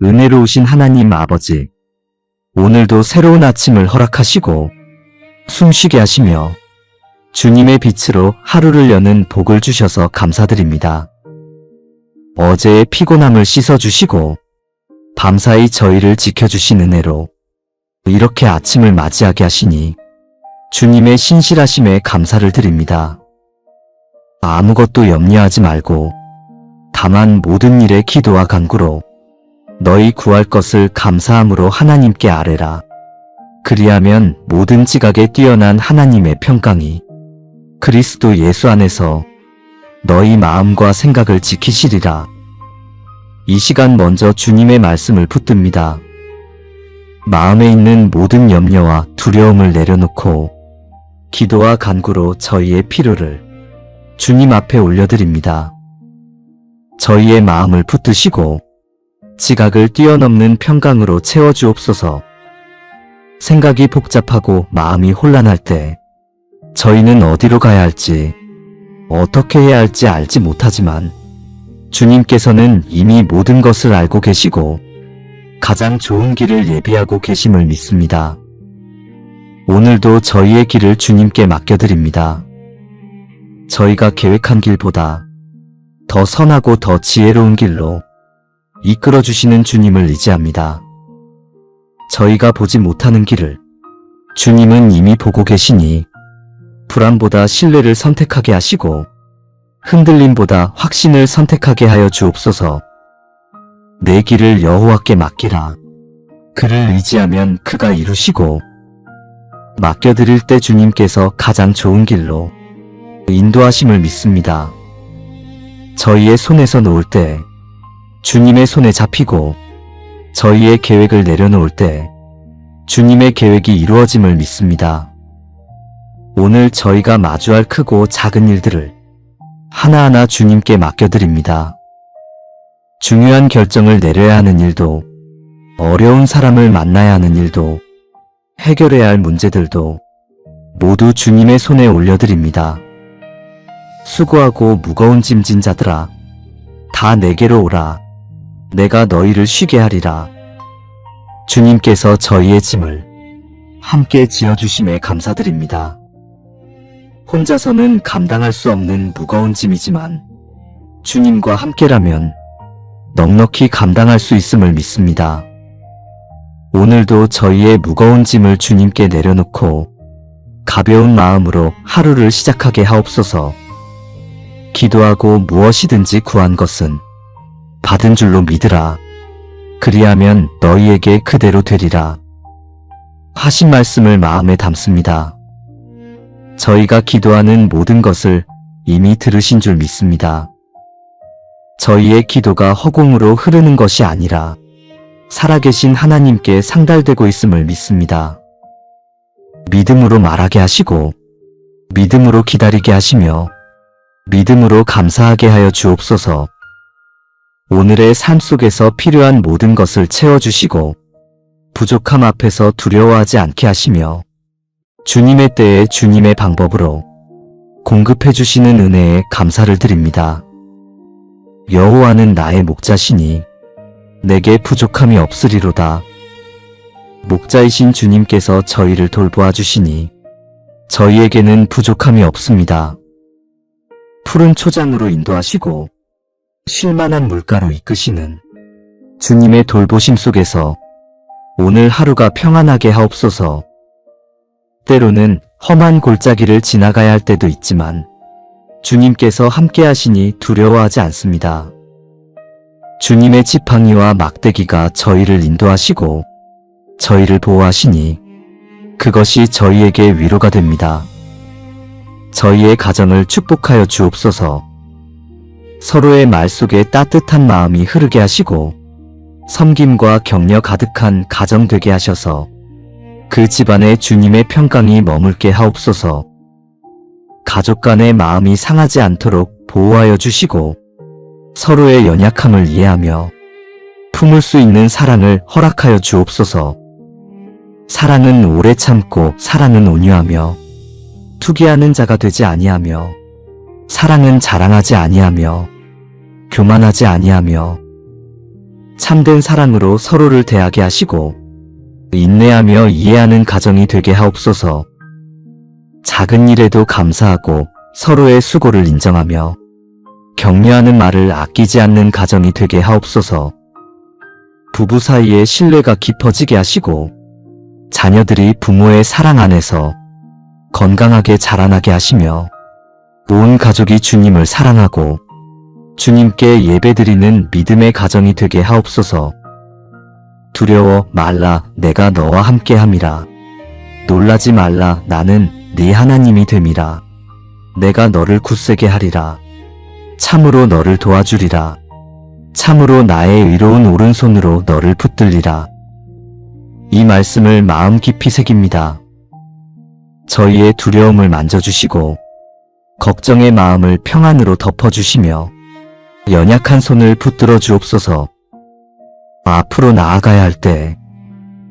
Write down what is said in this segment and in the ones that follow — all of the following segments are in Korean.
은혜로우신 하나님 아버지, 오늘도 새로운 아침을 허락하시고 숨쉬게 하시며 주님의 빛으로 하루를 여는 복을 주셔서 감사드립니다. 어제의 피곤함을 씻어주시고 밤사이 저희를 지켜주신 은혜로 이렇게 아침을 맞이하게 하시니 주님의 신실하심에 감사를 드립니다. 아무것도 염려하지 말고 다만 모든 일에 기도와 간구로 너희 구할 것을 감사함으로 하나님께 아뢰라. 그리하면 모든 지각에 뛰어난 하나님의 평강이 그리스도 예수 안에서 너희 마음과 생각을 지키시리라. 이 시간 먼저 주님의 말씀을 붙듭니다. 마음에 있는 모든 염려와 두려움을 내려놓고 기도와 간구로 저희의 필요를 주님 앞에 올려드립니다. 저희의 마음을 붙드시고 지각을 뛰어넘는 평강으로 채워주옵소서. 생각이 복잡하고 마음이 혼란할 때 저희는 어디로 가야 할지 어떻게 해야 할지 알지 못하지만 주님께서는 이미 모든 것을 알고 계시고 가장 좋은 길을 예비하고 계심을 믿습니다. 오늘도 저희의 길을 주님께 맡겨드립니다. 저희가 계획한 길보다 더 선하고 더 지혜로운 길로 이끌어주시는 주님을 의지합니다. 저희가 보지 못하는 길을 주님은 이미 보고 계시니 불안보다 신뢰를 선택하게 하시고 흔들림보다 확신을 선택하게 하여 주옵소서. 내 길을 여호와께 맡기라. 그를 의지하면 그가 이루시고 맡겨드릴 때 주님께서 가장 좋은 길로 인도하심을 믿습니다. 저희의 손에서 놓을 때 주님의 손에 잡히고 저희의 계획을 내려놓을 때 주님의 계획이 이루어짐을 믿습니다. 오늘 저희가 마주할 크고 작은 일들을 하나하나 주님께 맡겨드립니다. 중요한 결정을 내려야 하는 일도, 어려운 사람을 만나야 하는 일도, 해결해야 할 문제들도 모두 주님의 손에 올려드립니다. 수고하고 무거운 짐진 자들아, 다 내게로 오라. 내가 너희를 쉬게 하리라. 주님께서 저희의 짐을 함께 지어주심에 감사드립니다. 혼자서는 감당할 수 없는 무거운 짐이지만 주님과 함께라면 넉넉히 감당할 수 있음을 믿습니다. 오늘도 저희의 무거운 짐을 주님께 내려놓고 가벼운 마음으로 하루를 시작하게 하옵소서. 기도하고 무엇이든지 구한 것은 받은 줄로 믿으라. 그리하면 너희에게 그대로 되리라. 하신 말씀을 마음에 담습니다. 저희가 기도하는 모든 것을 이미 들으신 줄 믿습니다. 저희의 기도가 허공으로 흐르는 것이 아니라 살아계신 하나님께 상달되고 있음을 믿습니다. 믿음으로 말하게 하시고 믿음으로 기다리게 하시며 믿음으로 감사하게 하여 주옵소서. 오늘의 삶 속에서 필요한 모든 것을 채워주시고 부족함 앞에서 두려워하지 않게 하시며 주님의 때에 주님의 방법으로 공급해 주시는 은혜에 감사를 드립니다. 여호와는 나의 목자시니 내게 부족함이 없으리로다. 목자이신 주님께서 저희를 돌보아 주시니 저희에게는 부족함이 없습니다. 푸른 초장으로 인도하시고 쉴만한 물가로 이끄시는 주님의 돌보심 속에서 오늘 하루가 평안하게 하옵소서. 때로는 험한 골짜기를 지나가야 할 때도 있지만 주님께서 함께 하시니 두려워하지 않습니다. 주님의 지팡이와 막대기가 저희를 인도하시고 저희를 보호하시니 그것이 저희에게 위로가 됩니다. 저희의 가정을 축복하여 주옵소서. 서로의 말 속에 따뜻한 마음이 흐르게 하시고 섬김과 격려 가득한 가정 되게 하셔서 그 집안에 주님의 평강이 머물게 하옵소서. 가족 간의 마음이 상하지 않도록 보호하여 주시고 서로의 연약함을 이해하며 품을 수 있는 사랑을 허락하여 주옵소서. 사랑은 오래 참고 사랑은 온유하며 투기하는 자가 되지 아니하며 사랑은 자랑하지 아니하며 교만하지 아니하며 참된 사랑으로 서로를 대하게 하시고 인내하며 이해하는 가정이 되게 하옵소서. 작은 일에도 감사하고 서로의 수고를 인정하며 격려하는 말을 아끼지 않는 가정이 되게 하옵소서. 부부 사이에 신뢰가 깊어지게 하시고 자녀들이 부모의 사랑 안에서 건강하게 자라나게 하시며 온 가족이 주님을 사랑하고 주님께 예배드리는 믿음의 가정이 되게 하옵소서. 두려워 말라, 내가 너와 함께함이라. 놀라지 말라, 나는 네 하나님이 됨이라. 내가 너를 굳세게 하리라. 참으로 너를 도와주리라. 참으로 나의 의로운 오른손으로 너를 붙들리라. 이 말씀을 마음 깊이 새깁니다. 저희의 두려움을 만져주시고 걱정의 마음을 평안으로 덮어주시며 연약한 손을 붙들어 주옵소서. 앞으로 나아가야 할 때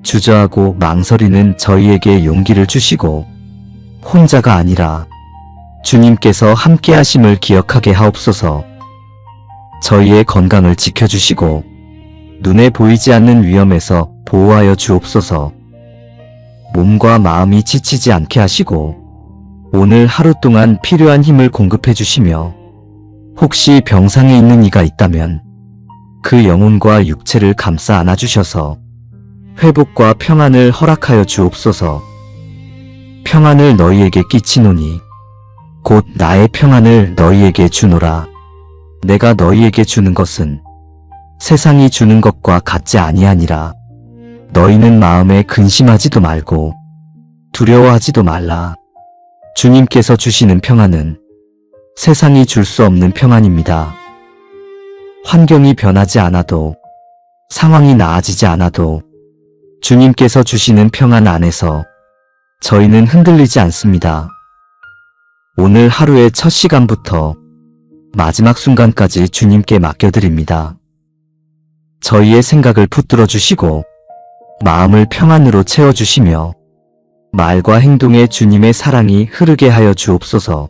주저하고 망설이는 저희에게 용기를 주시고 혼자가 아니라 주님께서 함께 하심을 기억하게 하옵소서. 저희의 건강을 지켜주시고 눈에 보이지 않는 위험에서 보호하여 주옵소서. 몸과 마음이 지치지 않게 하시고 오늘 하루 동안 필요한 힘을 공급해 주시며 혹시 병상에 있는 이가 있다면 그 영혼과 육체를 감싸 안아주셔서 회복과 평안을 허락하여 주옵소서. 평안을 너희에게 끼치노니 곧 나의 평안을 너희에게 주노라. 내가 너희에게 주는 것은 세상이 주는 것과 같지 아니하니라. 너희는 마음에 근심하지도 말고 두려워하지도 말라. 주님께서 주시는 평안은 세상이 줄 수 없는 평안입니다. 환경이 변하지 않아도 상황이 나아지지 않아도 주님께서 주시는 평안 안에서 저희는 흔들리지 않습니다. 오늘 하루의 첫 시간부터 마지막 순간까지 주님께 맡겨드립니다. 저희의 생각을 붙들어 주시고 마음을 평안으로 채워주시며 말과 행동에 주님의 사랑이 흐르게 하여 주옵소서.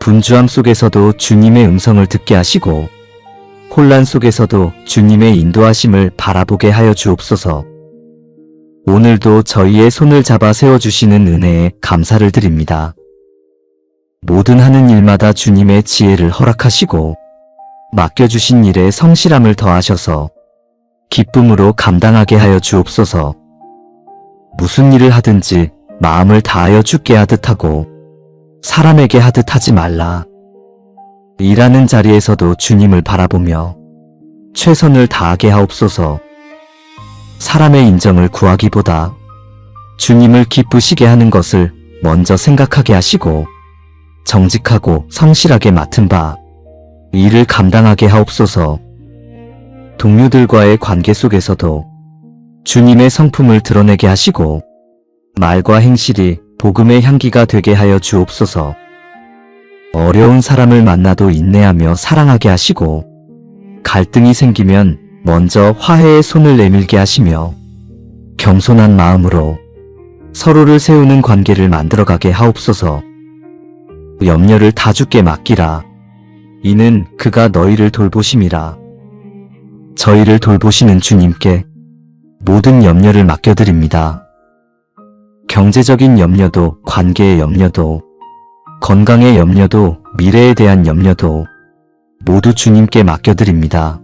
분주함 속에서도 주님의 음성을 듣게 하시고 혼란 속에서도 주님의 인도하심을 바라보게 하여 주옵소서. 오늘도 저희의 손을 잡아 세워주시는 은혜에 감사를 드립니다. 모든 하는 일마다 주님의 지혜를 허락하시고 맡겨주신 일에 성실함을 더하셔서 기쁨으로 감당하게 하여 주옵소서. 무슨 일을 하든지 마음을 다하여 주께 하듯 하고 사람에게 하듯 하지 말라. 일하는 자리에서도 주님을 바라보며 최선을 다하게 하옵소서. 사람의 인정을 구하기보다 주님을 기쁘시게 하는 것을 먼저 생각하게 하시고 정직하고 성실하게 맡은 바 일을 감당하게 하옵소서. 동료들과의 관계 속에서도 주님의 성품을 드러내게 하시고 말과 행실이 복음의 향기가 되게 하여 주옵소서. 어려운 사람을 만나도 인내하며 사랑하게 하시고 갈등이 생기면 먼저 화해의 손을 내밀게 하시며 겸손한 마음으로 서로를 세우는 관계를 만들어가게 하옵소서. 염려를 다 주께 맡기라. 이는 그가 너희를 돌보심이라. 저희를 돌보시는 주님께 모든 염려를 맡겨드립니다. 경제적인 염려도, 관계의 염려도, 건강의 염려도, 미래에 대한 염려도 모두 주님께 맡겨드립니다.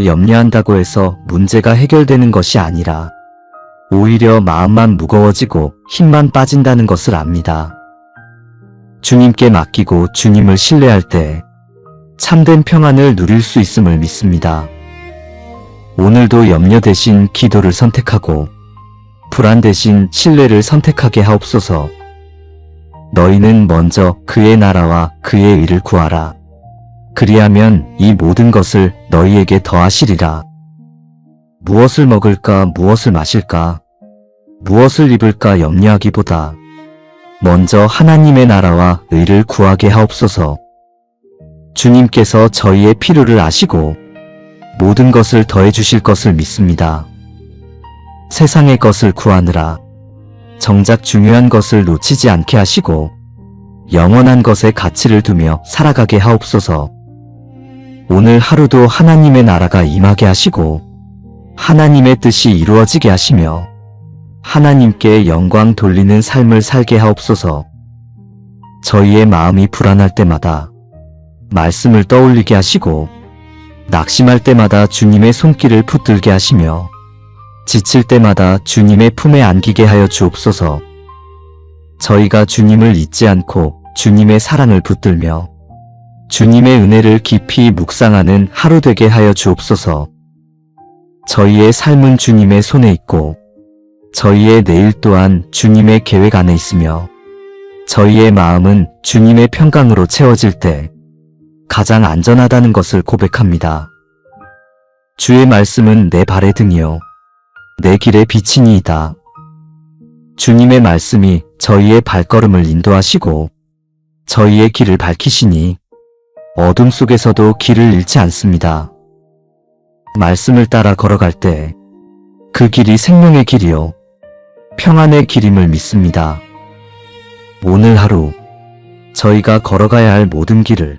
염려한다고 해서 문제가 해결되는 것이 아니라 오히려 마음만 무거워지고 힘만 빠진다는 것을 압니다. 주님께 맡기고 주님을 신뢰할 때 참된 평안을 누릴 수 있음을 믿습니다. 오늘도 염려 대신 기도를 선택하고 불안 대신 신뢰를 선택하게 하옵소서. 너희는 먼저 그의 나라와 그의 의를 구하라. 그리하면 이 모든 것을 너희에게 더하시리라. 무엇을 먹을까, 무엇을 마실까, 무엇을 입을까 염려하기보다 먼저 하나님의 나라와 의를 구하게 하옵소서. 주님께서 저희의 필요를 아시고 모든 것을 더해 주실 것을 믿습니다. 세상의 것을 구하느라 정작 중요한 것을 놓치지 않게 하시고 영원한 것에 가치를 두며 살아가게 하옵소서. 오늘 하루도 하나님의 나라가 임하게 하시고 하나님의 뜻이 이루어지게 하시며 하나님께 영광 돌리는 삶을 살게 하옵소서. 저희의 마음이 불안할 때마다 말씀을 떠올리게 하시고 낙심할 때마다 주님의 손길을 붙들게 하시며 지칠 때마다 주님의 품에 안기게 하여 주옵소서. 저희가 주님을 잊지 않고 주님의 사랑을 붙들며 주님의 은혜를 깊이 묵상하는 하루 되게 하여 주옵소서. 저희의 삶은 주님의 손에 있고 저희의 내일 또한 주님의 계획 안에 있으며 저희의 마음은 주님의 평강으로 채워질 때 가장 안전하다는 것을 고백합니다. 주의 말씀은 내 발의 등이요 내 길의 빛이니이다. 주님의 말씀이 저희의 발걸음을 인도하시고 저희의 길을 밝히시니 어둠 속에서도 길을 잃지 않습니다. 말씀을 따라 걸어갈 때 그 길이 생명의 길이요 평안의 길임을 믿습니다. 오늘 하루 저희가 걸어가야 할 모든 길을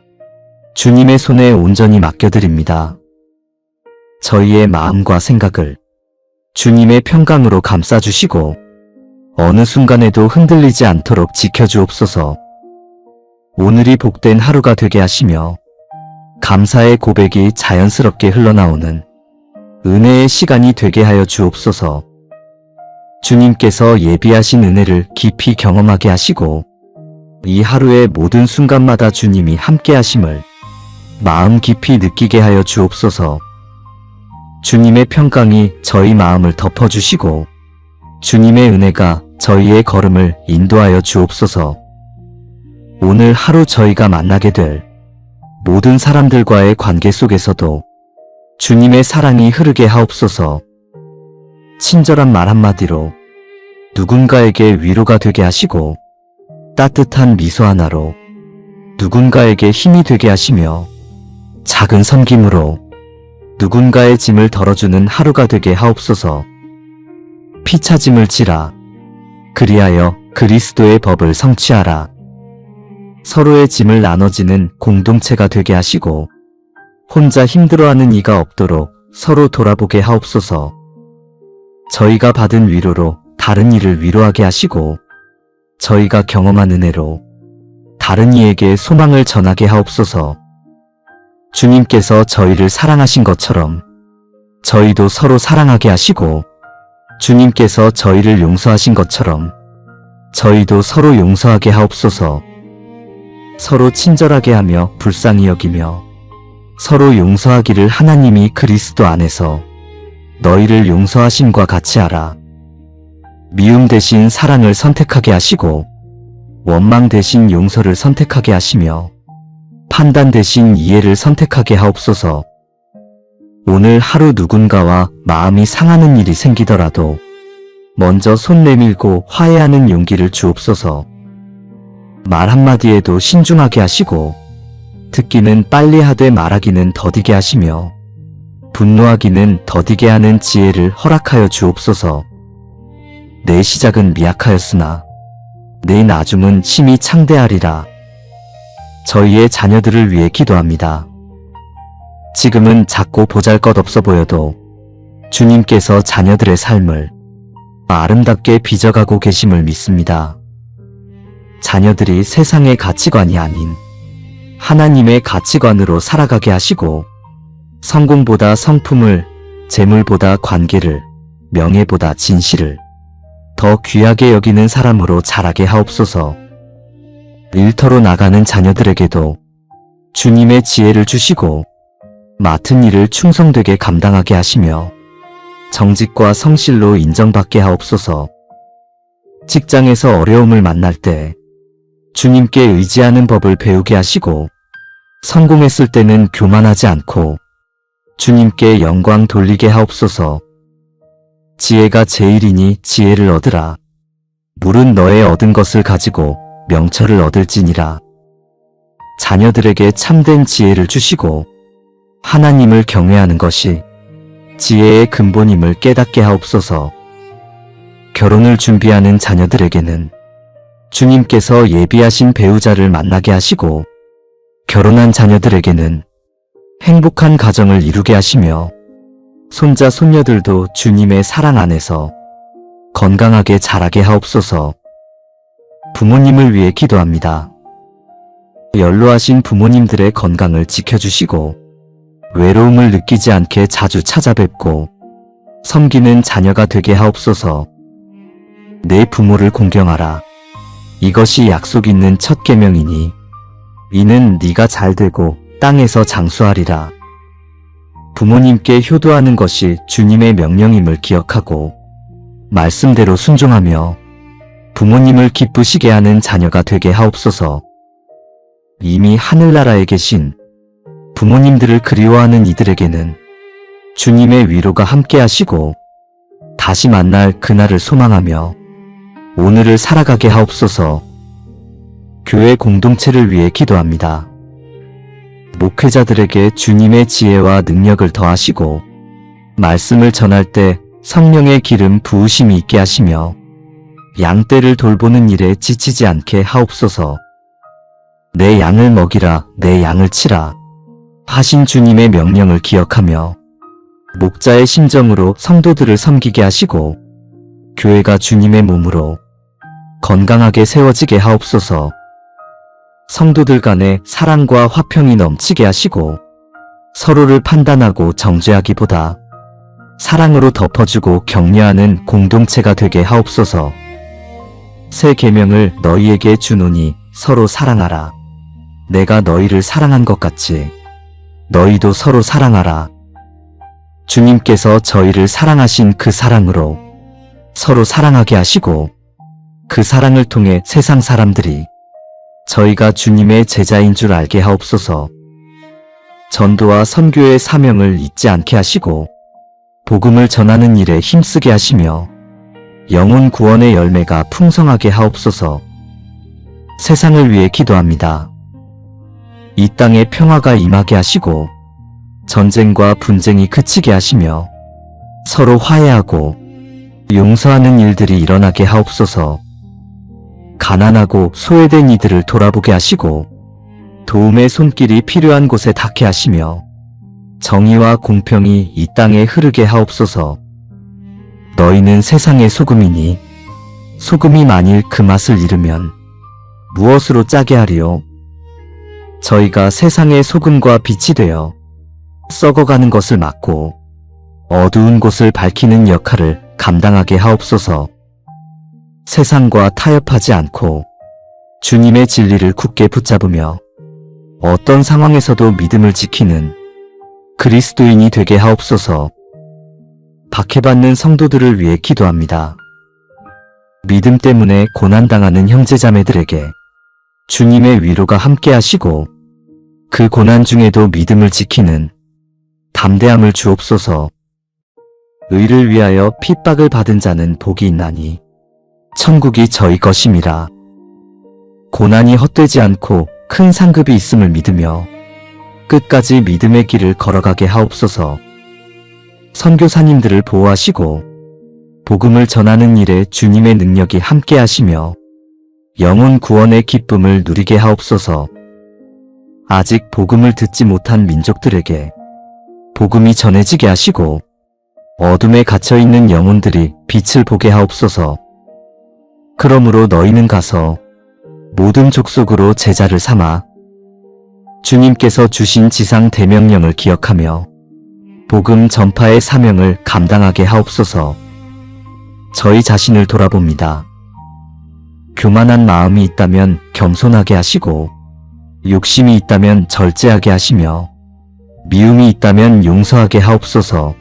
주님의 손에 온전히 맡겨드립니다. 저희의 마음과 생각을 주님의 평강으로 감싸주시고 어느 순간에도 흔들리지 않도록 지켜주옵소서. 오늘이 복된 하루가 되게 하시며 감사의 고백이 자연스럽게 흘러나오는 은혜의 시간이 되게 하여 주옵소서. 주님께서 예비하신 은혜를 깊이 경험하게 하시고 이 하루의 모든 순간마다 주님이 함께 하심을 마음 깊이 느끼게 하여 주옵소서. 주님의 평강이 저희 마음을 덮어주시고 주님의 은혜가 저희의 걸음을 인도하여 주옵소서. 오늘 하루 저희가 만나게 될 모든 사람들과의 관계 속에서도 주님의 사랑이 흐르게 하옵소서. 친절한 말 한마디로 누군가에게 위로가 되게 하시고 따뜻한 미소 하나로 누군가에게 힘이 되게 하시며 작은 섬김으로 누군가의 짐을 덜어주는 하루가 되게 하옵소서. 피차짐을 지라. 그리하여 그리스도의 법을 성취하라. 서로의 짐을 나눠지는 공동체가 되게 하시고 혼자 힘들어하는 이가 없도록 서로 돌아보게 하옵소서. 저희가 받은 위로로 다른 이를 위로하게 하시고 저희가 경험한 은혜로 다른 이에게 소망을 전하게 하옵소서. 주님께서 저희를 사랑하신 것처럼 저희도 서로 사랑하게 하시고 주님께서 저희를 용서하신 것처럼 저희도 서로 용서하게 하옵소서. 서로 친절하게 하며 불쌍히 여기며 서로 용서하기를 하나님이 그리스도 안에서 너희를 용서하심과 같이 하라. 미움 대신 사랑을 선택하게 하시고 원망 대신 용서를 선택하게 하시며 판단 대신 이해를 선택하게 하옵소서. 오늘 하루 누군가와 마음이 상하는 일이 생기더라도 먼저 손 내밀고 화해하는 용기를 주옵소서. 말 한마디에도 신중하게 하시고 듣기는 빨리 하되 말하기는 더디게 하시며 분노하기는 더디게 하는 지혜를 허락하여 주옵소서. 내 시작은 미약하였으나 내 나중은 심히 창대하리라. 저희의 자녀들을 위해 기도합니다. 지금은 작고 보잘것없어 보여도 주님께서 자녀들의 삶을 아름답게 빚어가고 계심을 믿습니다. 자녀들이 세상의 가치관이 아닌 하나님의 가치관으로 살아가게 하시고 성공보다 성품을, 재물보다 관계를, 명예보다 진실을 더 귀하게 여기는 사람으로 자라게 하옵소서. 일터로 나가는 자녀들에게도 주님의 지혜를 주시고 맡은 일을 충성되게 감당하게 하시며 정직과 성실로 인정받게 하옵소서. 직장에서 어려움을 만날 때 주님께 의지하는 법을 배우게 하시고 성공했을 때는 교만하지 않고 주님께 영광 돌리게 하옵소서. 지혜가 제일이니 지혜를 얻으라. 물은 너의 얻은 것을 가지고 명철을 얻을지니라. 자녀들에게 참된 지혜를 주시고 하나님을 경외하는 것이 지혜의 근본임을 깨닫게 하옵소서. 결혼을 준비하는 자녀들에게는 주님께서 예비하신 배우자를 만나게 하시고 결혼한 자녀들에게는 행복한 가정을 이루게 하시며 손자 손녀들도 주님의 사랑 안에서 건강하게 자라게 하옵소서. 부모님을 위해 기도합니다. 연로하신 부모님들의 건강을 지켜주시고 외로움을 느끼지 않게 자주 찾아뵙고 섬기는 자녀가 되게 하옵소서. 내 부모를 공경하라. 이것이 약속 있는 첫 계명이니 이는 네가 잘되고 땅에서 장수하리라. 부모님께 효도하는 것이 주님의 명령임을 기억하고 말씀대로 순종하며 부모님을 기쁘시게 하는 자녀가 되게 하옵소서. 이미 하늘나라에 계신 부모님들을 그리워하는 이들에게는 주님의 위로가 함께 하시고 다시 만날 그날을 소망하며 오늘을 살아가게 하옵소서. 교회 공동체를 위해 기도합니다. 목회자들에게 주님의 지혜와 능력을 더하시고 말씀을 전할 때 성령의 기름 부으심이 있게 하시며 양떼를 돌보는 일에 지치지 않게 하옵소서. 내 양을 먹이라, 내 양을 치라 하신 주님의 명령을 기억하며 목자의 심정으로 성도들을 섬기게 하시고 교회가 주님의 몸으로 건강하게 세워지게 하옵소서. 성도들 간에 사랑과 화평이 넘치게 하시고 서로를 판단하고 정죄하기보다 사랑으로 덮어주고 격려하는 공동체가 되게 하옵소서. 새 계명을 너희에게 주노니 서로 사랑하라. 내가 너희를 사랑한 것 같이 너희도 서로 사랑하라. 주님께서 저희를 사랑하신 그 사랑으로 서로 사랑하게 하시고 그 사랑을 통해 세상 사람들이 저희가 주님의 제자인 줄 알게 하옵소서. 전도와 선교의 사명을 잊지 않게 하시고 복음을 전하는 일에 힘쓰게 하시며 영혼 구원의 열매가 풍성하게 하옵소서. 세상을 위해 기도합니다. 이 땅에 평화가 임하게 하시고 전쟁과 분쟁이 그치게 하시며 서로 화해하고 용서하는 일들이 일어나게 하옵소서. 가난하고 소외된 이들을 돌아보게 하시고 도움의 손길이 필요한 곳에 닿게 하시며 정의와 공평이 이 땅에 흐르게 하옵소서. 너희는 세상의 소금이니 소금이 만일 그 맛을 잃으면 무엇으로 짜게 하리요? 저희가 세상의 소금과 빛이 되어 썩어가는 것을 막고 어두운 곳을 밝히는 역할을 감당하게 하옵소서. 세상과 타협하지 않고 주님의 진리를 굳게 붙잡으며 어떤 상황에서도 믿음을 지키는 그리스도인이 되게 하옵소서. 박해받는 성도들을 위해 기도합니다. 믿음 때문에 고난당하는 형제자매들에게 주님의 위로가 함께 하시고 그 고난 중에도 믿음을 지키는 담대함을 주옵소서. 의를 위하여 핍박을 받은 자는 복이 있나니 천국이 저희 것임이라. 고난이 헛되지 않고 큰 상급이 있음을 믿으며 끝까지 믿음의 길을 걸어가게 하옵소서. 선교사님들을 보호하시고 복음을 전하는 일에 주님의 능력이 함께 하시며 영혼 구원의 기쁨을 누리게 하옵소서. 아직 복음을 듣지 못한 민족들에게 복음이 전해지게 하시고 어둠에 갇혀있는 영혼들이 빛을 보게 하옵소서. 그러므로 너희는 가서 모든 족속으로 제자를 삼아 주님께서 주신 지상 대명령을 기억하며 복음 전파의 사명을 감당하게 하옵소서. 저희 자신을 돌아봅니다. 교만한 마음이 있다면 겸손하게 하시고 욕심이 있다면 절제하게 하시며 미움이 있다면 용서하게 하옵소서.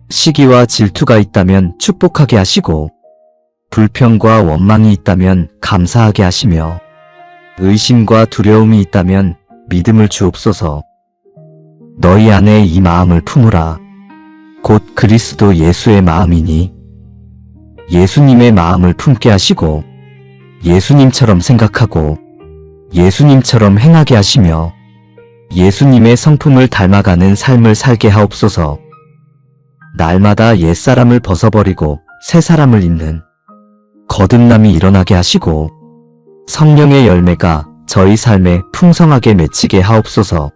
시기와 질투가 있다면 축복하게 하시고 불평과 원망이 있다면 감사하게 하시며 의심과 두려움이 있다면 믿음을 주옵소서. 너희 안에 이 마음을 품으라. 곧 그리스도 예수의 마음이니 예수님의 마음을 품게 하시고 예수님처럼 생각하고 예수님처럼 행하게 하시며 예수님의 성품을 닮아가는 삶을 살게 하옵소서. 날마다 옛사람을 벗어버리고 새사람을 입는 거듭남이 일어나게 하시고 성령의 열매가 저희 삶에 풍성하게 맺히게 하옵소서.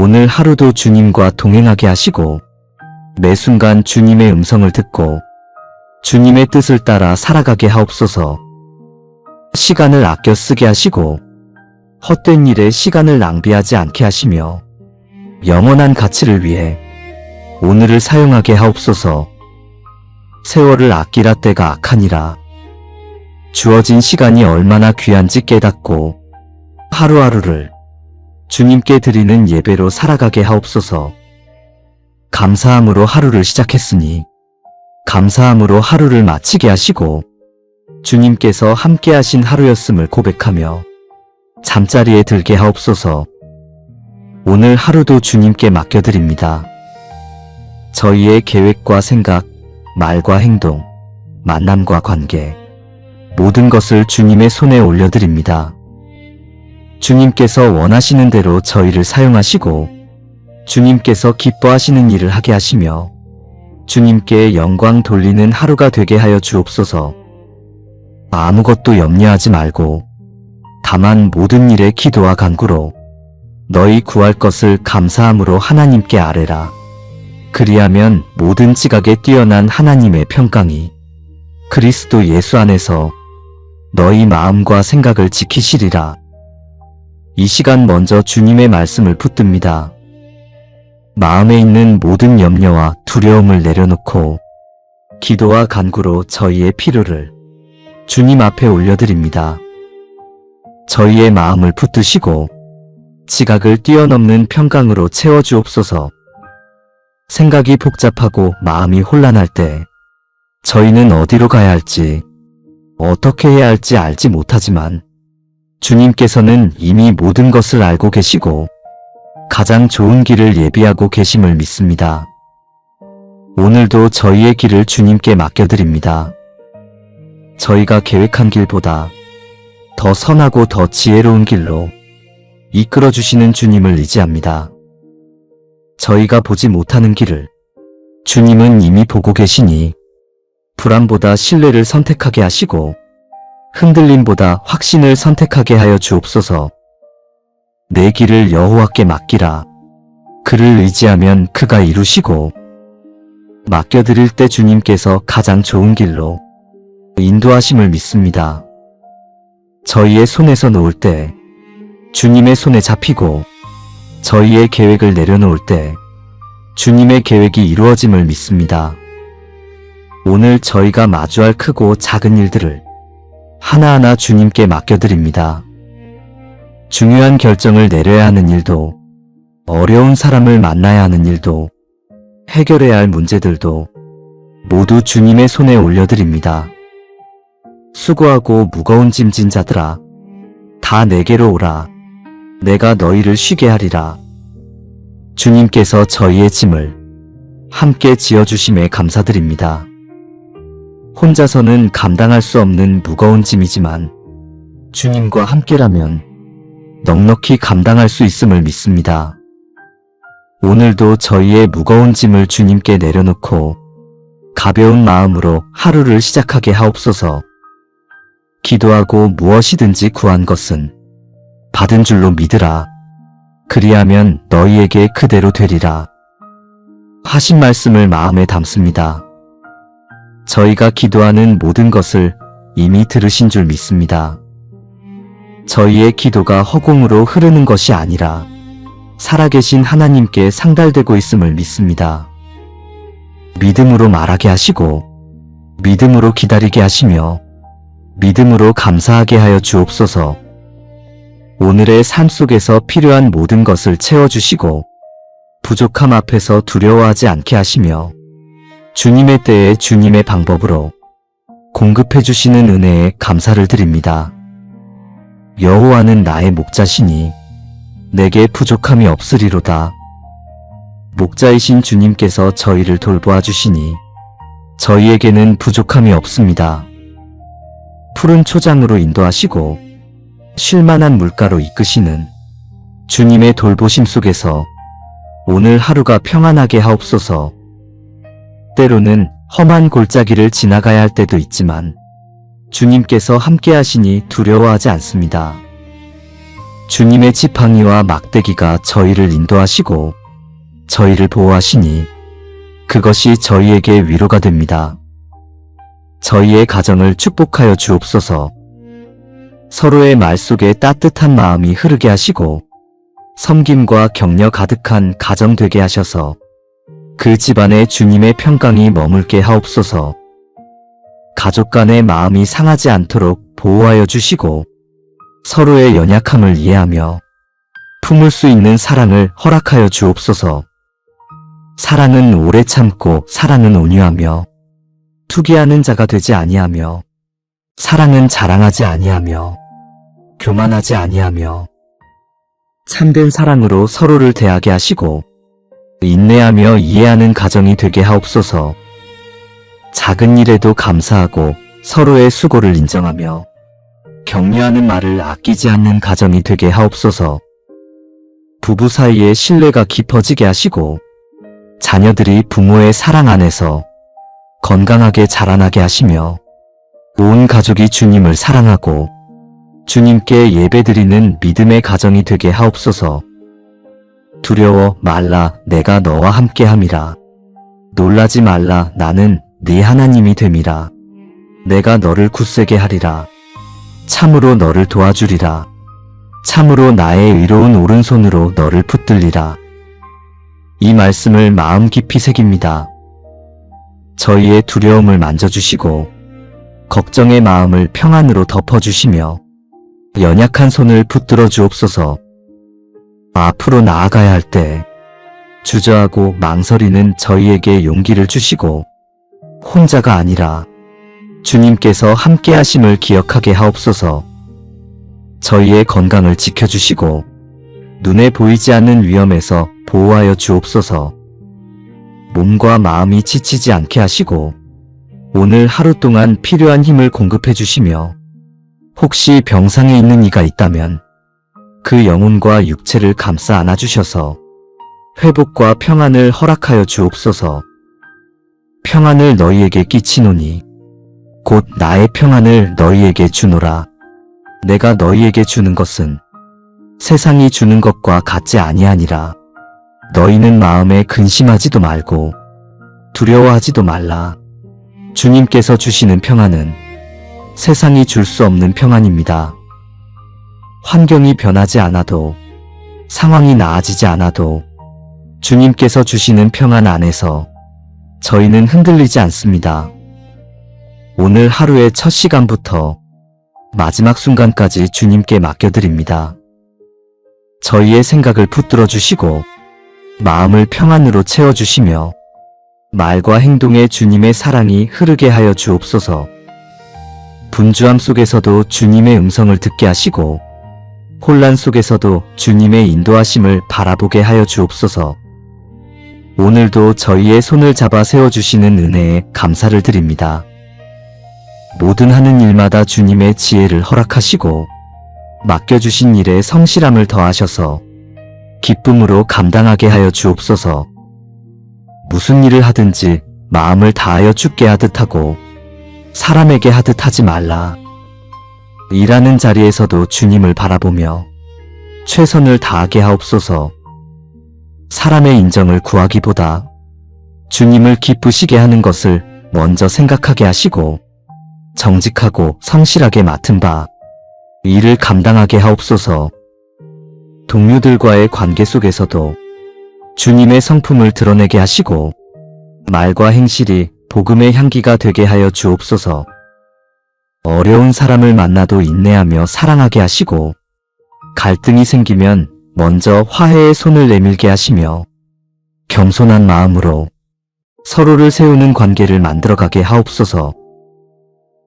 오늘 하루도 주님과 동행하게 하시고 매 순간 주님의 음성을 듣고 주님의 뜻을 따라 살아가게 하옵소서. 시간을 아껴 쓰게 하시고 헛된 일에 시간을 낭비하지 않게 하시며 영원한 가치를 위해 오늘을 사용하게 하옵소서. 세월을 아끼라 때가 악하니라. 주어진 시간이 얼마나 귀한지 깨닫고 하루하루를 주님께 드리는 예배로 살아가게 하옵소서. 감사함으로 하루를 시작했으니 감사함으로 하루를 마치게 하시고 주님께서 함께 하신 하루였음을 고백하며 잠자리에 들게 하옵소서. 오늘 하루도 주님께 맡겨드립니다. 저희의 계획과 생각, 말과 행동, 만남과 관계, 모든 것을 주님의 손에 올려드립니다. 주님께서 원하시는 대로 저희를 사용하시고 주님께서 기뻐하시는 일을 하게 하시며 주님께 영광 돌리는 하루가 되게 하여 주옵소서. 아무것도 염려하지 말고 다만 모든 일에 기도와 간구로 너희 구할 것을 감사함으로 하나님께 아뢰라. 그리하면 모든 지각에 뛰어난 하나님의 평강이 그리스도 예수 안에서 너희 마음과 생각을 지키시리라. 이 시간 먼저 주님의 말씀을 붙듭니다. 마음에 있는 모든 염려와 두려움을 내려놓고 기도와 간구로 저희의 필요를 주님 앞에 올려드립니다. 저희의 마음을 붙드시고 지각을 뛰어넘는 평강으로 채워주옵소서. 생각이 복잡하고 마음이 혼란할 때 저희는 어디로 가야 할지 어떻게 해야 할지 알지 못하지만 주님께서는 이미 모든 것을 알고 계시고 가장 좋은 길을 예비하고 계심을 믿습니다. 오늘도 저희의 길을 주님께 맡겨드립니다. 저희가 계획한 길보다 더 선하고 더 지혜로운 길로 이끌어 주시는 주님을 의지합니다. 저희가 보지 못하는 길을 주님은 이미 보고 계시니 불안보다 신뢰를 선택하게 하시고 흔들림보다 확신을 선택하게 하여 주옵소서. 내 길을 여호와께 맡기라. 그를 의지하면 그가 이루시고 맡겨드릴 때 주님께서 가장 좋은 길로 인도하심을 믿습니다. 저희의 손에서 놓을 때 주님의 손에 잡히고 저희의 계획을 내려놓을 때 주님의 계획이 이루어짐을 믿습니다. 오늘 저희가 마주할 크고 작은 일들을 하나하나 주님께 맡겨드립니다. 중요한 결정을 내려야 하는 일도, 어려운 사람을 만나야 하는 일도, 해결해야 할 문제들도 모두 주님의 손에 올려드립니다. 수고하고 무거운 짐진 자들아, 다 내게로 오라. 내가 너희를 쉬게 하리라. 주님께서 저희의 짐을 함께 지어주심에 감사드립니다. 혼자서는 감당할 수 없는 무거운 짐이지만 주님과 함께라면 넉넉히 감당할 수 있음을 믿습니다. 오늘도 저희의 무거운 짐을 주님께 내려놓고 가벼운 마음으로 하루를 시작하게 하옵소서. 기도하고 무엇이든지 구한 것은 받은 줄로 믿으라. 그리하면 너희에게 그대로 되리라. 하신 말씀을 마음에 담습니다. 저희가 기도하는 모든 것을 이미 들으신 줄 믿습니다. 저희의 기도가 허공으로 흐르는 것이 아니라 살아계신 하나님께 상달되고 있음을 믿습니다. 믿음으로 말하게 하시고 믿음으로 기다리게 하시며 믿음으로 감사하게 하여 주옵소서. 오늘의 삶 속에서 필요한 모든 것을 채워주시고 부족함 앞에서 두려워하지 않게 하시며 주님의 때에 주님의 방법으로 공급해 주시는 은혜에 감사를 드립니다. 여호와는 나의 목자시니 내게 부족함이 없으리로다. 목자이신 주님께서 저희를 돌보아 주시니 저희에게는 부족함이 없습니다. 푸른 초장으로 인도하시고 쉴만한 물가로 이끄시는 주님의 돌보심 속에서 오늘 하루가 평안하게 하옵소서. 때로는 험한 골짜기를 지나가야 할 때도 있지만 주님께서 함께 하시니 두려워하지 않습니다. 주님의 지팡이와 막대기가 저희를 인도하시고 저희를 보호하시니 그것이 저희에게 위로가 됩니다. 저희의 가정을 축복하여 주옵소서. 서로의 말 속에 따뜻한 마음이 흐르게 하시고 섬김과 격려 가득한 가정 되게 하셔서 그 집안에 주님의 평강이 머물게 하옵소서. 가족 간의 마음이 상하지 않도록 보호하여 주시고 서로의 연약함을 이해하며 품을 수 있는 사랑을 허락하여 주옵소서. 사랑은 오래 참고 사랑은 온유하며 투기하는 자가 되지 아니하며 사랑은 자랑하지 아니하며 교만하지 아니하며 참된 사랑으로 서로를 대하게 하시고 인내하며 이해하는 가정이 되게 하옵소서. 작은 일에도 감사하고 서로의 수고를 인정하며 격려하는 말을 아끼지 않는 가정이 되게 하옵소서. 부부 사이에 신뢰가 깊어지게 하시고 자녀들이 부모의 사랑 안에서 건강하게 자라나게 하시며 온 가족이 주님을 사랑하고 주님께 예배드리는 믿음의 가정이 되게 하옵소서. 두려워 말라 내가 너와 함께함이라. 놀라지 말라 나는 네 하나님이 됨이라. 내가 너를 굳세게 하리라. 참으로 너를 도와주리라. 참으로 나의 의로운 오른손으로 너를 붙들리라. 이 말씀을 마음 깊이 새깁니다. 저희의 두려움을 만져주시고 걱정의 마음을 평안으로 덮어주시며 연약한 손을 붙들어 주옵소서. 앞으로 나아가야 할 때 주저하고 망설이는 저희에게 용기를 주시고 혼자가 아니라 주님께서 함께 하심을 기억하게 하옵소서. 저희의 건강을 지켜주시고 눈에 보이지 않는 위험에서 보호하여 주옵소서. 몸과 마음이 지치지 않게 하시고 오늘 하루 동안 필요한 힘을 공급해 주시며 혹시 병상에 있는 이가 있다면 그 영혼과 육체를 감싸 안아주셔서 회복과 평안을 허락하여 주옵소서. 평안을 너희에게 끼치노니 곧 나의 평안을 너희에게 주노라. 내가 너희에게 주는 것은 세상이 주는 것과 같지 아니하니라. 너희는 마음에 근심하지도 말고 두려워하지도 말라. 주님께서 주시는 평안은 세상이 줄 수 없는 평안입니다. 환경이 변하지 않아도 상황이 나아지지 않아도 주님께서 주시는 평안 안에서 저희는 흔들리지 않습니다. 오늘 하루의 첫 시간부터 마지막 순간까지 주님께 맡겨드립니다. 저희의 생각을 붙들어 주시고 마음을 평안으로 채워주시며 말과 행동에 주님의 사랑이 흐르게 하여 주옵소서. 분주함 속에서도 주님의 음성을 듣게 하시고 혼란 속에서도 주님의 인도하심을 바라보게 하여 주옵소서. 오늘도 저희의 손을 잡아 세워주시는 은혜에 감사를 드립니다. 모든 하는 일마다 주님의 지혜를 허락하시고 맡겨주신 일에 성실함을 더하셔서 기쁨으로 감당하게 하여 주옵소서. 무슨 일을 하든지 마음을 다하여 주께 하듯 하고 사람에게 하듯 하지 말라. 일하는 자리에서도 주님을 바라보며 최선을 다하게 하옵소서. 사람의 인정을 구하기보다 주님을 기쁘시게 하는 것을 먼저 생각하게 하시고 정직하고 성실하게 맡은 바 일을 감당하게 하옵소서. 동료들과의 관계 속에서도 주님의 성품을 드러내게 하시고 말과 행실이 복음의 향기가 되게 하여 주옵소서. 어려운 사람을 만나도 인내하며 사랑하게 하시고 갈등이 생기면 먼저 화해의 손을 내밀게 하시며 겸손한 마음으로 서로를 세우는 관계를 만들어가게 하옵소서.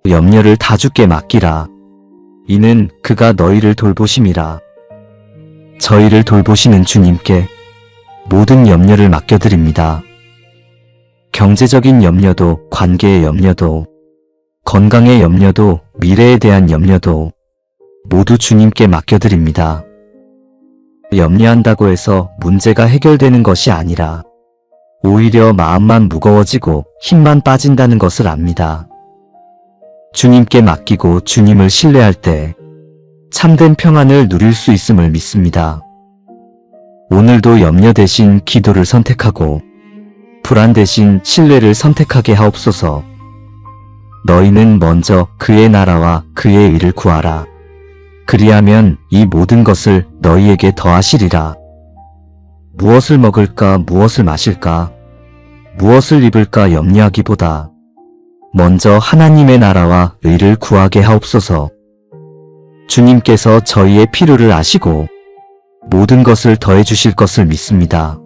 염려를 다 주께 맡기라. 이는 그가 너희를 돌보심이라. 저희를 돌보시는 주님께 모든 염려를 맡겨드립니다. 경제적인 염려도, 관계의 염려도, 건강의 염려도, 미래에 대한 염려도 모두 주님께 맡겨드립니다. 염려한다고 해서 문제가 해결되는 것이 아니라 오히려 마음만 무거워지고 힘만 빠진다는 것을 압니다. 주님께 맡기고 주님을 신뢰할 때 참된 평안을 누릴 수 있음을 믿습니다. 오늘도 염려 대신 기도를 선택하고 불안 대신 신뢰를 선택하게 하옵소서. 너희는 먼저 그의 나라와 그의 의를 구하라. 그리하면 이 모든 것을 너희에게 더하시리라. 무엇을 먹을까, 무엇을 마실까, 무엇을 입을까 염려하기보다 먼저 하나님의 나라와 의를 구하게 하옵소서. 주님께서 저희의 필요를 아시고 모든 것을 더해 주실 것을 믿습니다.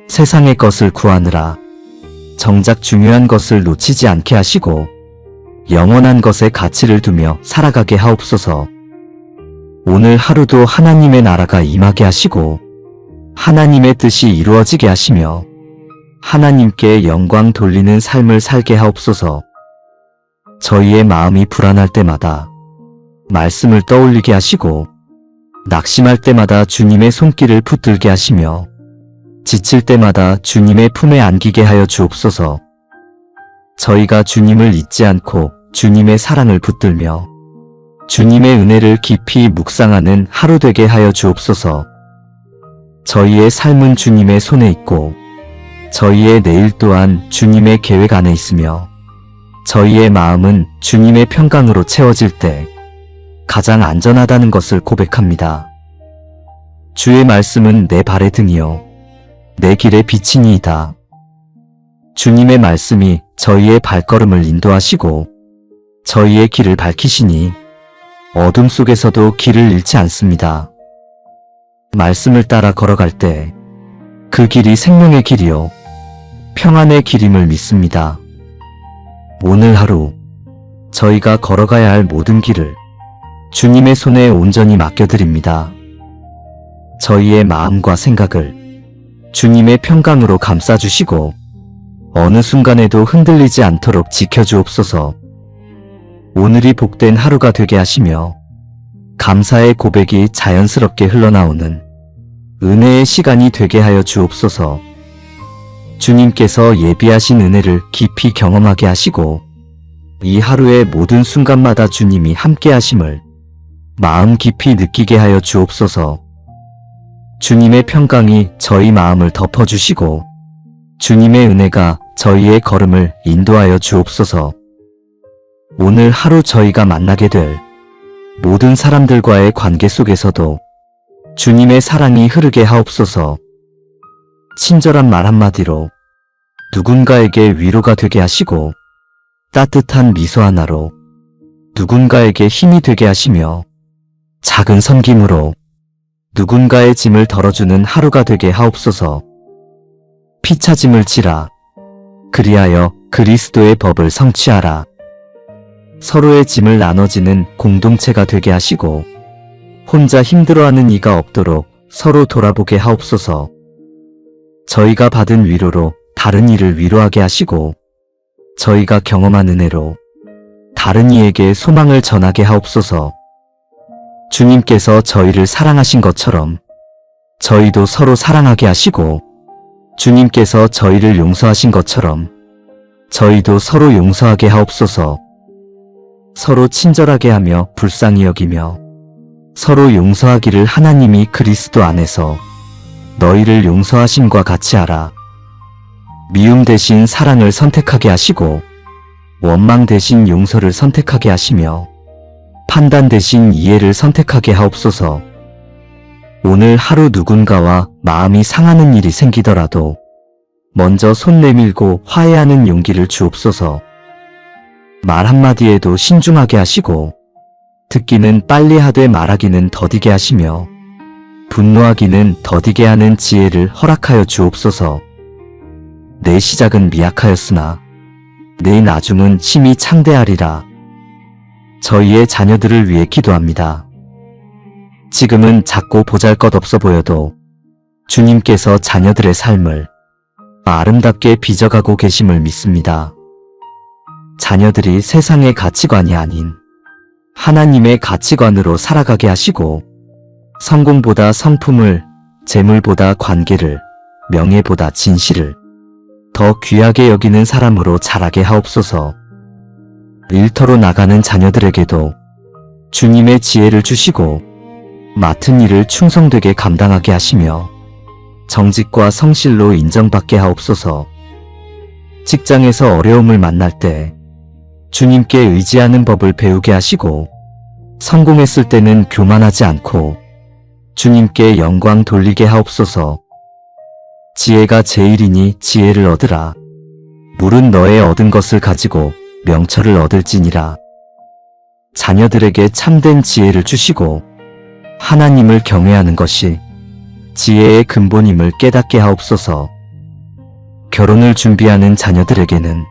세상의 것을 구하느라 정작 중요한 것을 놓치지 않게 하시고 영원한 것에 가치를 두며 살아가게 하옵소서. 오늘 하루도 하나님의 나라가 임하게 하시고 하나님의 뜻이 이루어지게 하시며 하나님께 영광 돌리는 삶을 살게 하옵소서. 저희의 마음이 불안할 때마다 말씀을 떠올리게 하시고 낙심할 때마다 주님의 손길을 붙들게 하시며 지칠 때마다 주님의 품에 안기게 하여 주옵소서. 저희가 주님을 잊지 않고 주님의 사랑을 붙들며 주님의 은혜를 깊이 묵상하는 하루 되게 하여 주옵소서. 저희의 삶은 주님의 손에 있고 저희의 내일 또한 주님의 계획 안에 있으며 저희의 마음은 주님의 평강으로 채워질 때 가장 안전하다는 것을 고백합니다. 주의 말씀은 내 발의 등이요 내 길의 빛이니이다. 주님의 말씀이 저희의 발걸음을 인도하시고 저희의 길을 밝히시니 어둠 속에서도 길을 잃지 않습니다. 말씀을 따라 걸어갈 때 그 길이 생명의 길이요 평안의 길임을 믿습니다. 오늘 하루 저희가 걸어가야 할 모든 길을 주님의 손에 온전히 맡겨드립니다. 저희의 마음과 생각을 주님의 평강으로 감싸주시고 어느 순간에도 흔들리지 않도록 지켜주옵소서. 오늘이 복된 하루가 되게 하시며 감사의 고백이 자연스럽게 흘러나오는 은혜의 시간이 되게 하여 주옵소서. 주님께서 예비하신 은혜를 깊이 경험하게 하시고 이 하루의 모든 순간마다 주님이 함께 하심을 마음 깊이 느끼게 하여 주옵소서. 주님의 평강이 저희 마음을 덮어주시고 주님의 은혜가 저희의 걸음을 인도하여 주옵소서. 오늘 하루 저희가 만나게 될 모든 사람들과의 관계 속에서도 주님의 사랑이 흐르게 하옵소서. 친절한 말 한마디로 누군가에게 위로가 되게 하시고 따뜻한 미소 하나로 누군가에게 힘이 되게 하시며 작은 섬김으로 누군가의 짐을 덜어주는 하루가 되게 하옵소서. 피차짐을 지라. 그리하여 그리스도의 법을 성취하라. 서로의 짐을 나눠지는 공동체가 되게 하시고 혼자 힘들어하는 이가 없도록 서로 돌아보게 하옵소서. 저희가 받은 위로로 다른 이를 위로하게 하시고 저희가 경험한 은혜로 다른 이에게 소망을 전하게 하옵소서. 주님께서 저희를 사랑하신 것처럼 저희도 서로 사랑하게 하시고 주님께서 저희를 용서하신 것처럼 저희도 서로 용서하게 하옵소서. 서로 친절하게 하며 불쌍히 여기며 서로 용서하기를 하나님이 그리스도 안에서 너희를 용서하심과 같이 하라. 미움 대신 사랑을 선택하게 하시고 원망 대신 용서를 선택하게 하시며 판단 대신 이해를 선택하게 하옵소서. 오늘 하루 누군가와 마음이 상하는 일이 생기더라도 먼저 손 내밀고 화해하는 용기를 주옵소서. 말 한마디에도 신중하게 하시고 듣기는 빨리 하되 말하기는 더디게 하시며 분노하기는 더디게 하는 지혜를 허락하여 주옵소서. 내 시작은 미약하였으나 내 나중은 심히 창대하리라. 저희의 자녀들을 위해 기도합니다. 지금은 작고 보잘것없어 보여도 주님께서 자녀들의 삶을 아름답게 빚어가고 계심을 믿습니다. 자녀들이 세상의 가치관이 아닌 하나님의 가치관으로 살아가게 하시고 성공보다 성품을, 재물보다 관계를, 명예보다 진실을 더 귀하게 여기는 사람으로 자라게 하옵소서. 일터로 나가는 자녀들에게도 주님의 지혜를 주시고 맡은 일을 충성되게 감당하게 하시며 정직과 성실로 인정받게 하옵소서. 직장에서 어려움을 만날 때 주님께 의지하는 법을 배우게 하시고 성공했을 때는 교만하지 않고 주님께 영광 돌리게 하옵소서. 지혜가 제일이니 지혜를 얻으라. 물은 너의 얻은 것을 가지고 명철을 얻을지니라. 자녀들에게 참된 지혜를 주시고 하나님을 경외하는 것이 지혜의 근본임을 깨닫게 하옵소서. 결혼을 준비하는 자녀들에게는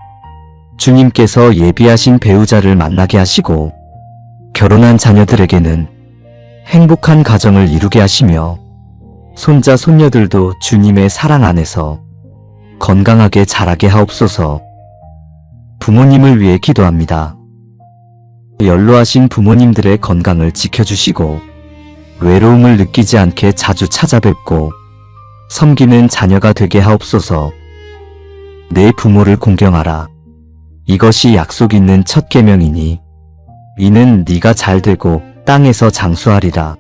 주님께서 예비하신 배우자를 만나게 하시고 결혼한 자녀들에게는 행복한 가정을 이루게 하시며 손자 손녀들도 주님의 사랑 안에서 건강하게 자라게 하옵소서. 부모님을 위해 기도합니다. 연로하신 부모님들의 건강을 지켜주시고 외로움을 느끼지 않게 자주 찾아뵙고 섬기는 자녀가 되게 하옵소서. 내 부모를 공경하라. 이것이 약속 있는 첫 계명이니 이는 네가 잘되고 땅에서 장수하리라.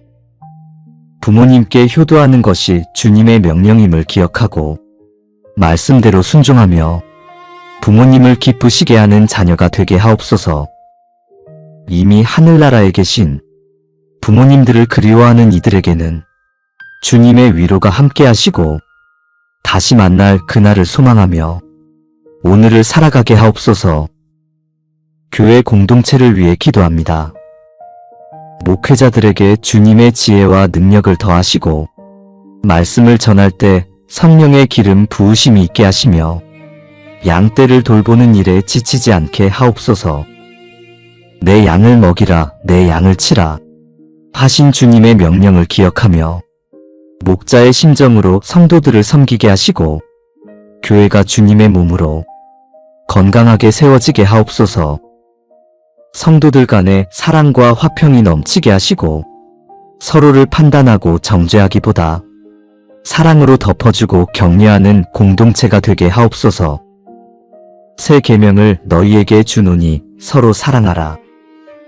부모님께 효도하는 것이 주님의 명령임을 기억하고 말씀대로 순종하며 부모님을 기쁘시게 하는 자녀가 되게 하옵소서. 이미 하늘나라에 계신 부모님들을 그리워하는 이들에게는 주님의 위로가 함께 하시고 다시 만날 그날을 소망하며 오늘을 살아가게 하옵소서. 교회 공동체를 위해 기도합니다. 목회자들에게 주님의 지혜와 능력을 더하시고 말씀을 전할 때 성령의 기름 부으심이 있게 하시며 양떼를 돌보는 일에 지치지 않게 하옵소서. 내 양을 먹이라, 내 양을 치라 하신 주님의 명령을 기억하며 목자의 심정으로 성도들을 섬기게 하시고 교회가 주님의 몸으로 건강하게 세워지게 하옵소서. 성도들 간에 사랑과 화평이 넘치게 하시고 서로를 판단하고 정죄하기보다 사랑으로 덮어주고 격려하는 공동체가 되게 하옵소서. 새 계명을 너희에게 주노니 서로 사랑하라.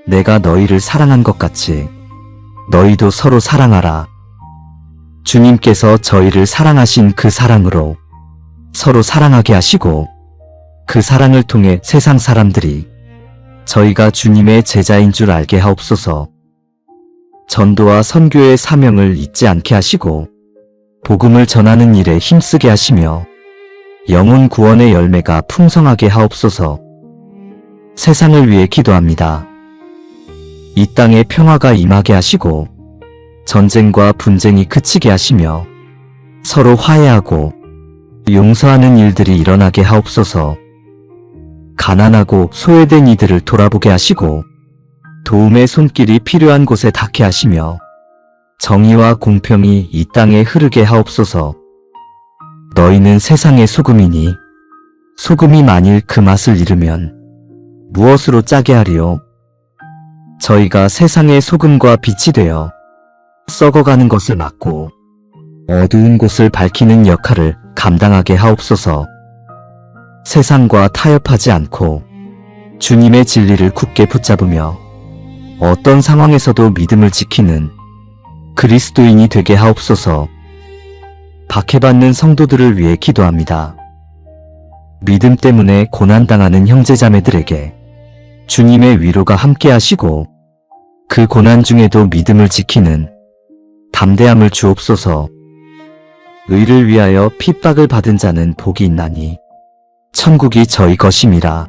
내가 너희를 사랑한 것 같이 너희도 서로 사랑하라. 주님께서 저희를 사랑하신 그 사랑으로 서로 사랑하게 하시고 그 사랑을 통해 세상 사람들이 저희가 주님의 제자인 줄 알게 하옵소서. 전도와 선교의 사명을 잊지 않게 하시고 복음을 전하는 일에 힘쓰게 하시며 영혼 구원의 열매가 풍성하게 하옵소서. 세상을 위해 기도합니다. 이 땅에 평화가 임하게 하시고 전쟁과 분쟁이 그치게 하시며 서로 화해하고 용서하는 일들이 일어나게 하옵소서. 가난하고 소외된 이들을 돌아보게 하시고 도움의 손길이 필요한 곳에 닿게 하시며 정의와 공평이 이 땅에 흐르게 하옵소서. 너희는 세상의 소금이니 소금이 만일 그 맛을 잃으면 무엇으로 짜게 하리요? 저희가 세상의 소금과 빛이 되어 썩어가는 것을 막고 어두운 곳을 밝히는 역할을 감당하게 하옵소서. 세상과 타협하지 않고 주님의 진리를 굳게 붙잡으며 어떤 상황에서도 믿음을 지키는 그리스도인이 되게 하옵소서. 박해받는 성도들을 위해 기도합니다. 믿음 때문에 고난당하는 형제자매들에게 주님의 위로가 함께 하시고 그 고난 중에도 믿음을 지키는 담대함을 주옵소서. 의를 위하여 핍박을 받은 자는 복이 있나니 천국이 저희 것임이라.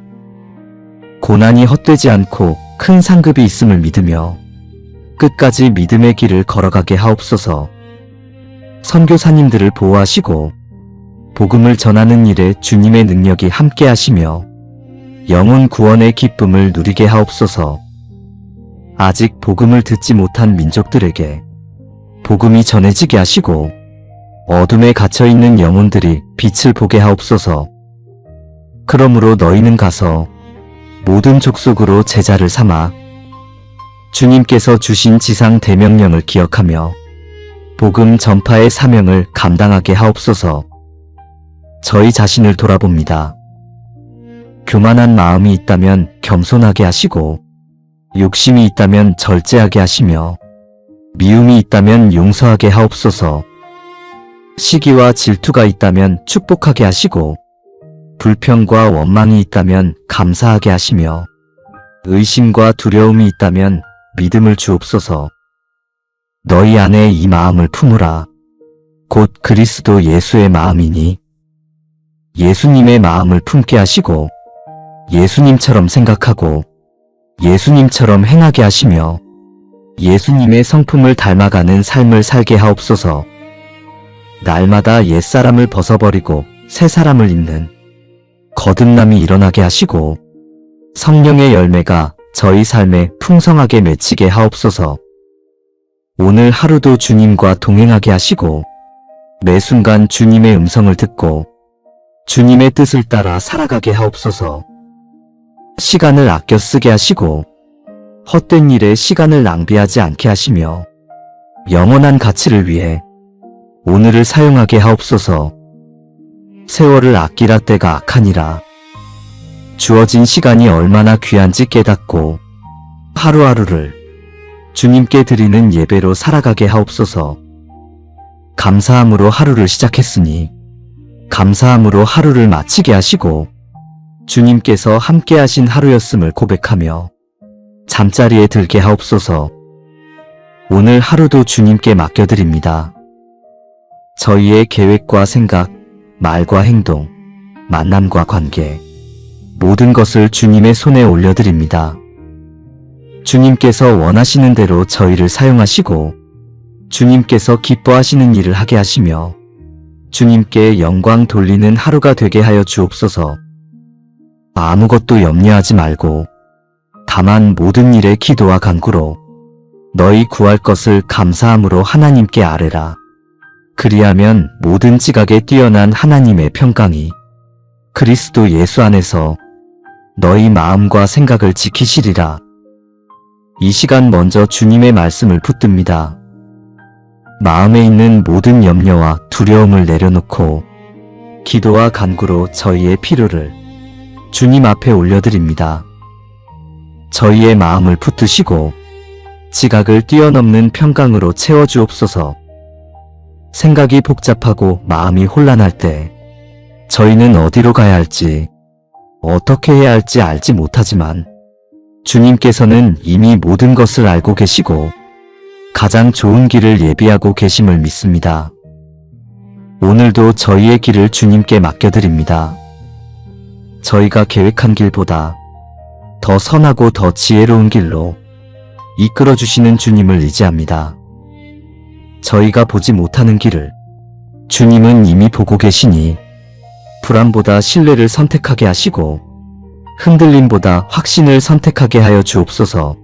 고난이 헛되지 않고 큰 상급이 있음을 믿으며 끝까지 믿음의 길을 걸어가게 하옵소서. 선교사님들을 보호하시고 복음을 전하는 일에 주님의 능력이 함께 하시며 영혼 구원의 기쁨을 누리게 하옵소서. 아직 복음을 듣지 못한 민족들에게 복음이 전해지게 하시고 어둠에 갇혀있는 영혼들이 빛을 보게 하옵소서. 그러므로 너희는 가서 모든 족속으로 제자를 삼아 주님께서 주신 지상 대명령을 기억하며 복음 전파의 사명을 감당하게 하옵소서. 저희 자신을 돌아봅니다. 교만한 마음이 있다면 겸손하게 하시고 욕심이 있다면 절제하게 하시며 미움이 있다면 용서하게 하옵소서. 시기와 질투가 있다면 축복하게 하시고 불평과 원망이 있다면 감사하게 하시며 의심과 두려움이 있다면 믿음을 주옵소서. 너희 안에 이 마음을 품으라. 곧 그리스도 예수의 마음이니 예수님의 마음을 품게 하시고 예수님처럼 생각하고 예수님처럼 행하게 하시며 예수님의 성품을 닮아가는 삶을 살게 하옵소서. 날마다 옛사람을 벗어버리고 새 사람을 입는 거듭남이 일어나게 하시고 성령의 열매가 저희 삶에 풍성하게 맺히게 하옵소서. 오늘 하루도 주님과 동행하게 하시고 매 순간 주님의 음성을 듣고 주님의 뜻을 따라 살아가게 하옵소서. 시간을 아껴 쓰게 하시고 헛된 일에 시간을 낭비하지 않게 하시며 영원한 가치를 위해 오늘을 사용하게 하옵소서. 세월을 아끼라 때가 악하니라. 주어진 시간이 얼마나 귀한지 깨닫고 하루하루를 주님께 드리는 예배로 살아가게 하옵소서. 감사함으로 하루를 시작했으니 감사함으로 하루를 마치게 하시고 주님께서 함께 하신 하루였음을 고백하며 잠자리에 들게 하옵소서. 오늘 하루도 주님께 맡겨드립니다. 저희의 계획과 생각, 말과 행동, 만남과 관계, 모든 것을 주님의 손에 올려드립니다. 주님께서 원하시는 대로 저희를 사용하시고 주님께서 기뻐하시는 일을 하게 하시며 주님께 영광 돌리는 하루가 되게 하여 주옵소서. 아무것도 염려하지 말고 다만 모든 일에 기도와 간구로 너희 구할 것을 감사함으로 하나님께 아뢰라. 그리하면 모든 지각에 뛰어난 하나님의 평강이 그리스도 예수 안에서 너희 마음과 생각을 지키시리라. 이 시간 먼저 주님의 말씀을 붙듭니다. 마음에 있는 모든 염려와 두려움을 내려놓고 기도와 간구로 저희의 필요를 주님 앞에 올려드립니다. 저희의 마음을 붙드시고 지각을 뛰어넘는 평강으로 채워주옵소서. 생각이 복잡하고 마음이 혼란할 때 저희는 어디로 가야 할지 어떻게 해야 할지 알지 못하지만 주님께서는 이미 모든 것을 알고 계시고 가장 좋은 길을 예비하고 계심을 믿습니다. 오늘도 저희의 길을 주님께 맡겨드립니다. 저희가 계획한 길보다 더 선하고 더 지혜로운 길로 이끌어 주시는 주님을 의지합니다. 저희가 보지 못하는 길을 주님은 이미 보고 계시니 불안보다 신뢰를 선택하게 하시고 흔들림보다 확신을 선택하게 하여 주옵소서.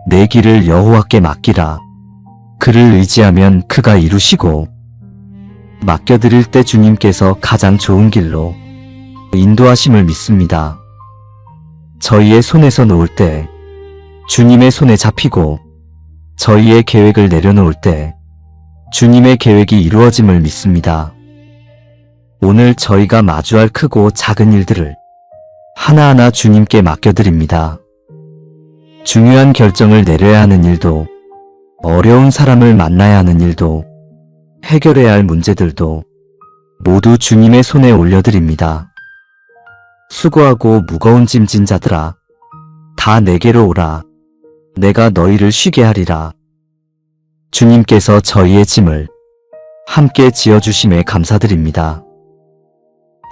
내 길을 여호와께 맡기라. 그를 의지하면 그가 이루시고 맡겨드릴 때 주님께서 가장 좋은 길로 인도하심을 믿습니다. 저희의 손에서 놓을 때 주님의 손에 잡히고 저희의 계획을 내려놓을 때 주님의 계획이 이루어짐을 믿습니다. 오늘 저희가 마주할 크고 작은 일들을 하나하나 주님께 맡겨드립니다. 중요한 결정을 내려야 하는 일도, 어려운 사람을 만나야 하는 일도, 해결해야 할 문제들도 모두 주님의 손에 올려드립니다. 수고하고 무거운 짐진 자들아, 다 내게로 오라. 내가 너희를 쉬게 하리라. 주님께서 저희의 짐을 함께 지어주심에 감사드립니다.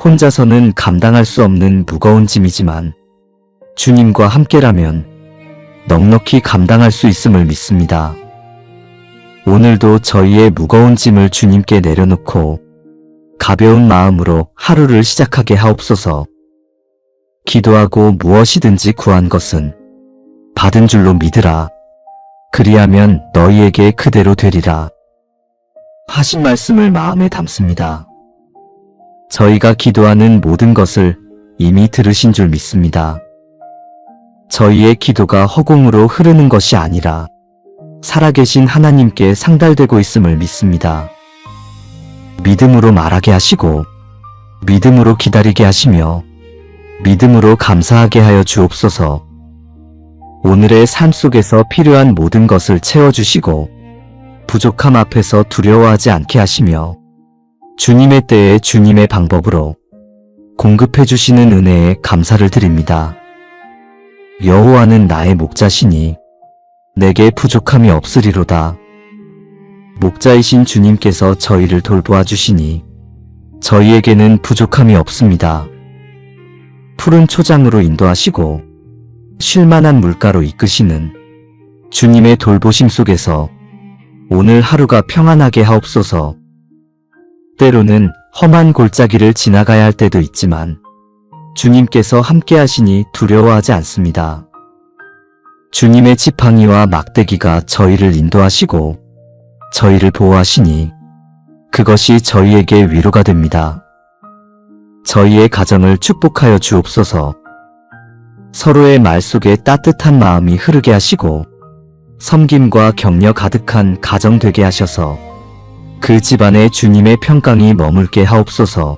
혼자서는 감당할 수 없는 무거운 짐이지만 주님과 함께라면 넉넉히 감당할 수 있음을 믿습니다. 오늘도 저희의 무거운 짐을 주님께 내려놓고 가벼운 마음으로 하루를 시작하게 하옵소서. 기도하고 무엇이든지 구한 것은 받은 줄로 믿으라. 그리하면 너희에게 그대로 되리라. 하신 말씀을 마음에 담습니다. 저희가 기도하는 모든 것을 이미 들으신 줄 믿습니다. 저희의 기도가 허공으로 흐르는 것이 아니라 살아계신 하나님께 상달되고 있음을 믿습니다. 믿음으로 말하게 하시고 믿음으로 기다리게 하시며 믿음으로 감사하게 하여 주옵소서. 오늘의 삶 속에서 필요한 모든 것을 채워주시고 부족함 앞에서 두려워하지 않게 하시며 주님의 때에 주님의 방법으로 공급해 주시는 은혜에 감사를 드립니다. 여호와는 나의 목자시니 내게 부족함이 없으리로다. 목자이신 주님께서 저희를 돌보아 주시니 저희에게는 부족함이 없습니다. 푸른 초장으로 인도하시고 쉴만한 물가로 이끄시는 주님의 돌보심 속에서 오늘 하루가 평안하게 하옵소서. 때로는 험한 골짜기를 지나가야 할 때도 있지만 주님께서 함께 하시니 두려워하지 않습니다. 주님의 지팡이와 막대기가 저희를 인도하시고 저희를 보호하시니 그것이 저희에게 위로가 됩니다. 저희의 가정을 축복하여 주옵소서. 서로의 말 속에 따뜻한 마음이 흐르게 하시고 섬김과 격려 가득한 가정 되게 하셔서 그 집안에 주님의 평강이 머물게 하옵소서.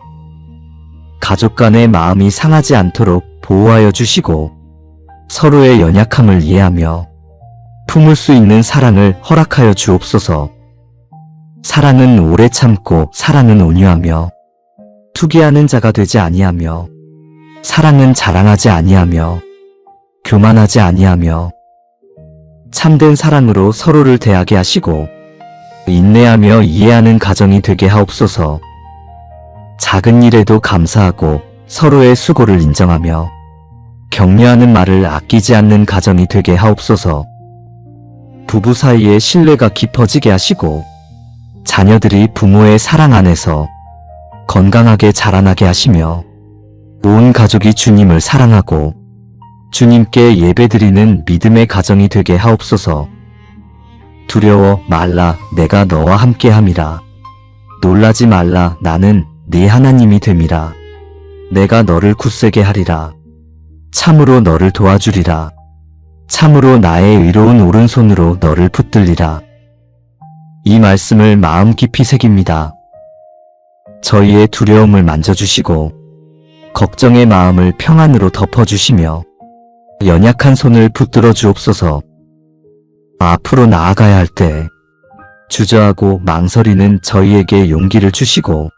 가족 간의 마음이 상하지 않도록 보호하여 주시고 서로의 연약함을 이해하며 품을 수 있는 사랑을 허락하여 주옵소서. 사랑은 오래 참고 사랑은 온유하며 투기하는 자가 되지 아니하며 사랑은 자랑하지 아니하며 교만하지 아니하며 참된 사랑으로 서로를 대하게 하시고 인내하며 이해하는 가정이 되게 하옵소서. 작은 일에도 감사하고 서로의 수고를 인정하며 격려하는 말을 아끼지 않는 가정이 되게 하옵소서. 부부 사이에 신뢰가 깊어지게 하시고 자녀들이 부모의 사랑 안에서 건강하게 자라나게 하시며 온 가족이 주님을 사랑하고 주님께 예배드리는 믿음의 가정이 되게 하옵소서. 두려워 말라 내가 너와 함께함이라. 놀라지 말라 나는 네 하나님이 됨이라. 내가 너를 굳세게 하리라. 참으로 너를 도와주리라. 참으로 나의 의로운 오른손으로 너를 붙들리라. 이 말씀을 마음 깊이 새깁니다. 저희의 두려움을 만져주시고 걱정의 마음을 평안으로 덮어주시며 연약한 손을 붙들어 주옵소서. 앞으로 나아가야 할 때 주저하고 망설이는 저희에게 용기를 주시고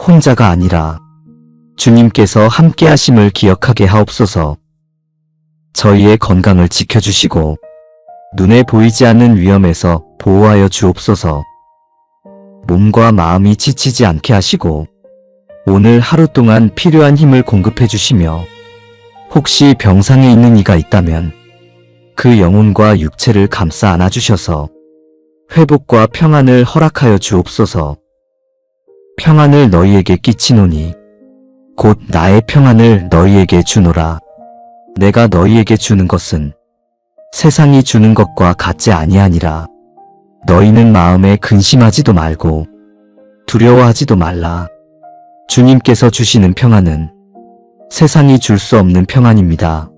혼자가 아니라 주님께서 함께 하심을 기억하게 하옵소서. 저희의 건강을 지켜주시고 눈에 보이지 않는 위험에서 보호하여 주옵소서. 몸과 마음이 지치지 않게 하시고 오늘 하루 동안 필요한 힘을 공급해 주시며 혹시 병상에 있는 이가 있다면 그 영혼과 육체를 감싸 안아주셔서 회복과 평안을 허락하여 주옵소서. 평안을 너희에게 끼치노니 곧 나의 평안을 너희에게 주노라. 내가 너희에게 주는 것은 세상이 주는 것과 같지 아니하니라. 너희는 마음에 근심하지도 말고 두려워하지도 말라. 주님께서 주시는 평안은 세상이 줄 수 없는 평안입니다.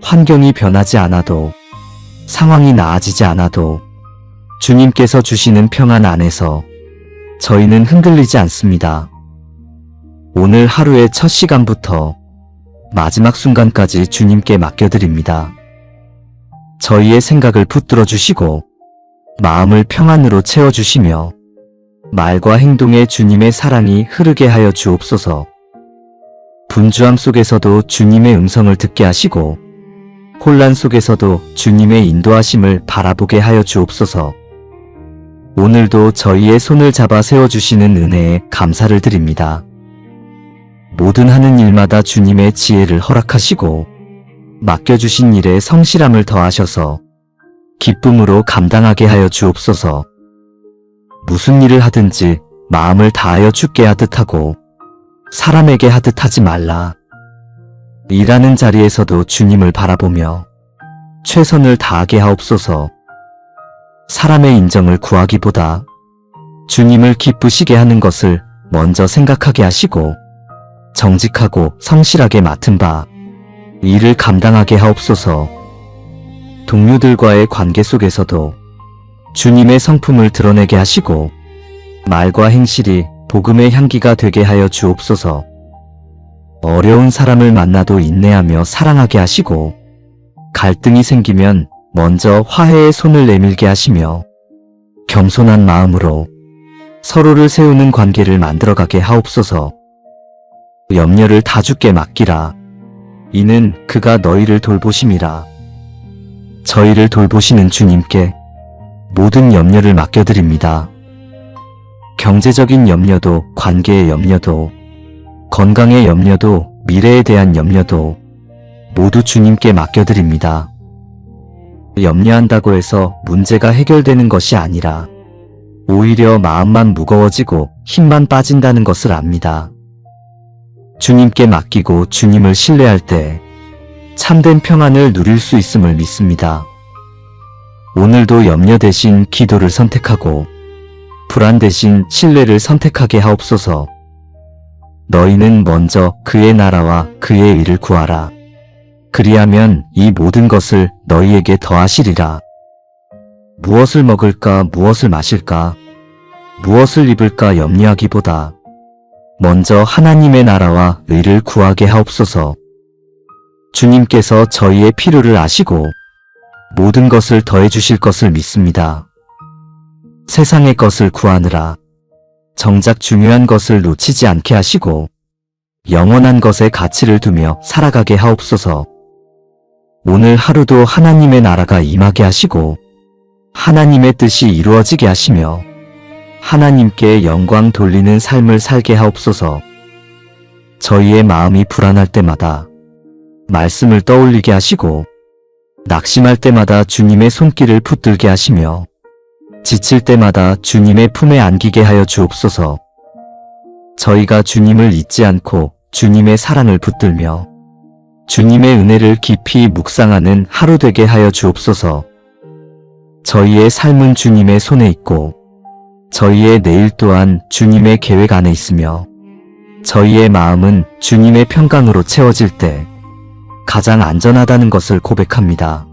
환경이 변하지 않아도 상황이 나아지지 않아도 주님께서 주시는 평안 안에서 저희는 흔들리지 않습니다. 오늘 하루의 첫 시간부터 마지막 순간까지 주님께 맡겨드립니다. 저희의 생각을 붙들어 주시고 마음을 평안으로 채워주시며 말과 행동에 주님의 사랑이 흐르게 하여 주옵소서. 분주함 속에서도 주님의 음성을 듣게 하시고 혼란 속에서도 주님의 인도하심을 바라보게 하여 주옵소서. 오늘도 저희의 손을 잡아 세워주시는 은혜에 감사를 드립니다. 모든 하는 일마다 주님의 지혜를 허락하시고 맡겨주신 일에 성실함을 더하셔서 기쁨으로 감당하게 하여 주옵소서. 무슨 일을 하든지 마음을 다하여 주께 하듯 하고 사람에게 하듯 하지 말라. 일하는 자리에서도 주님을 바라보며 최선을 다하게 하옵소서. 사람의 인정을 구하기보다 주님을 기쁘시게 하는 것을 먼저 생각하게 하시고 정직하고 성실하게 맡은 바 일을 감당하게 하옵소서. 동료들과의 관계 속에서도 주님의 성품을 드러내게 하시고 말과 행실이 복음의 향기가 되게 하여 주옵소서. 어려운 사람을 만나도 인내하며 사랑하게 하시고 갈등이 생기면 먼저 화해의 손을 내밀게 하시며 겸손한 마음으로 서로를 세우는 관계를 만들어가게 하옵소서. 염려를 다 주께 맡기라. 이는 그가 너희를 돌보심이라. 저희를 돌보시는 주님께 모든 염려를 맡겨드립니다. 경제적인 염려도, 관계의 염려도, 건강의 염려도, 미래에 대한 염려도 모두 주님께 맡겨드립니다. 염려한다고 해서 문제가 해결되는 것이 아니라 오히려 마음만 무거워지고 힘만 빠진다는 것을 압니다. 주님께 맡기고 주님을 신뢰할 때 참된 평안을 누릴 수 있음을 믿습니다. 오늘도 염려 대신 기도를 선택하고 불안 대신 신뢰를 선택하게 하옵소서. 너희는 먼저 그의 나라와 그의 의를 구하라. 그리하면 이 모든 것을 너희에게 더하시리라. 무엇을 먹을까, 무엇을 마실까, 무엇을 입을까 염려하기보다 먼저 하나님의 나라와 의를 구하게 하옵소서. 주님께서 저희의 필요를 아시고 모든 것을 더해 주실 것을 믿습니다. 세상의 것을 구하느라 정작 중요한 것을 놓치지 않게 하시고 영원한 것에 가치를 두며 살아가게 하옵소서. 오늘 하루도 하나님의 나라가 임하게 하시고 하나님의 뜻이 이루어지게 하시며 하나님께 영광 돌리는 삶을 살게 하옵소서. 저희의 마음이 불안할 때마다 말씀을 떠올리게 하시고 낙심할 때마다 주님의 손길을 붙들게 하시며 지칠 때마다 주님의 품에 안기게 하여 주옵소서. 저희가 주님을 잊지 않고 주님의 사랑을 붙들며 주님의 은혜를 깊이 묵상하는 하루 되게 하여 주옵소서. 저희의 삶은 주님의 손에 있고 저희의 내일 또한 주님의 계획 안에 있으며 저희의 마음은 주님의 평강으로 채워질 때 가장 안전하다는 것을 고백합니다.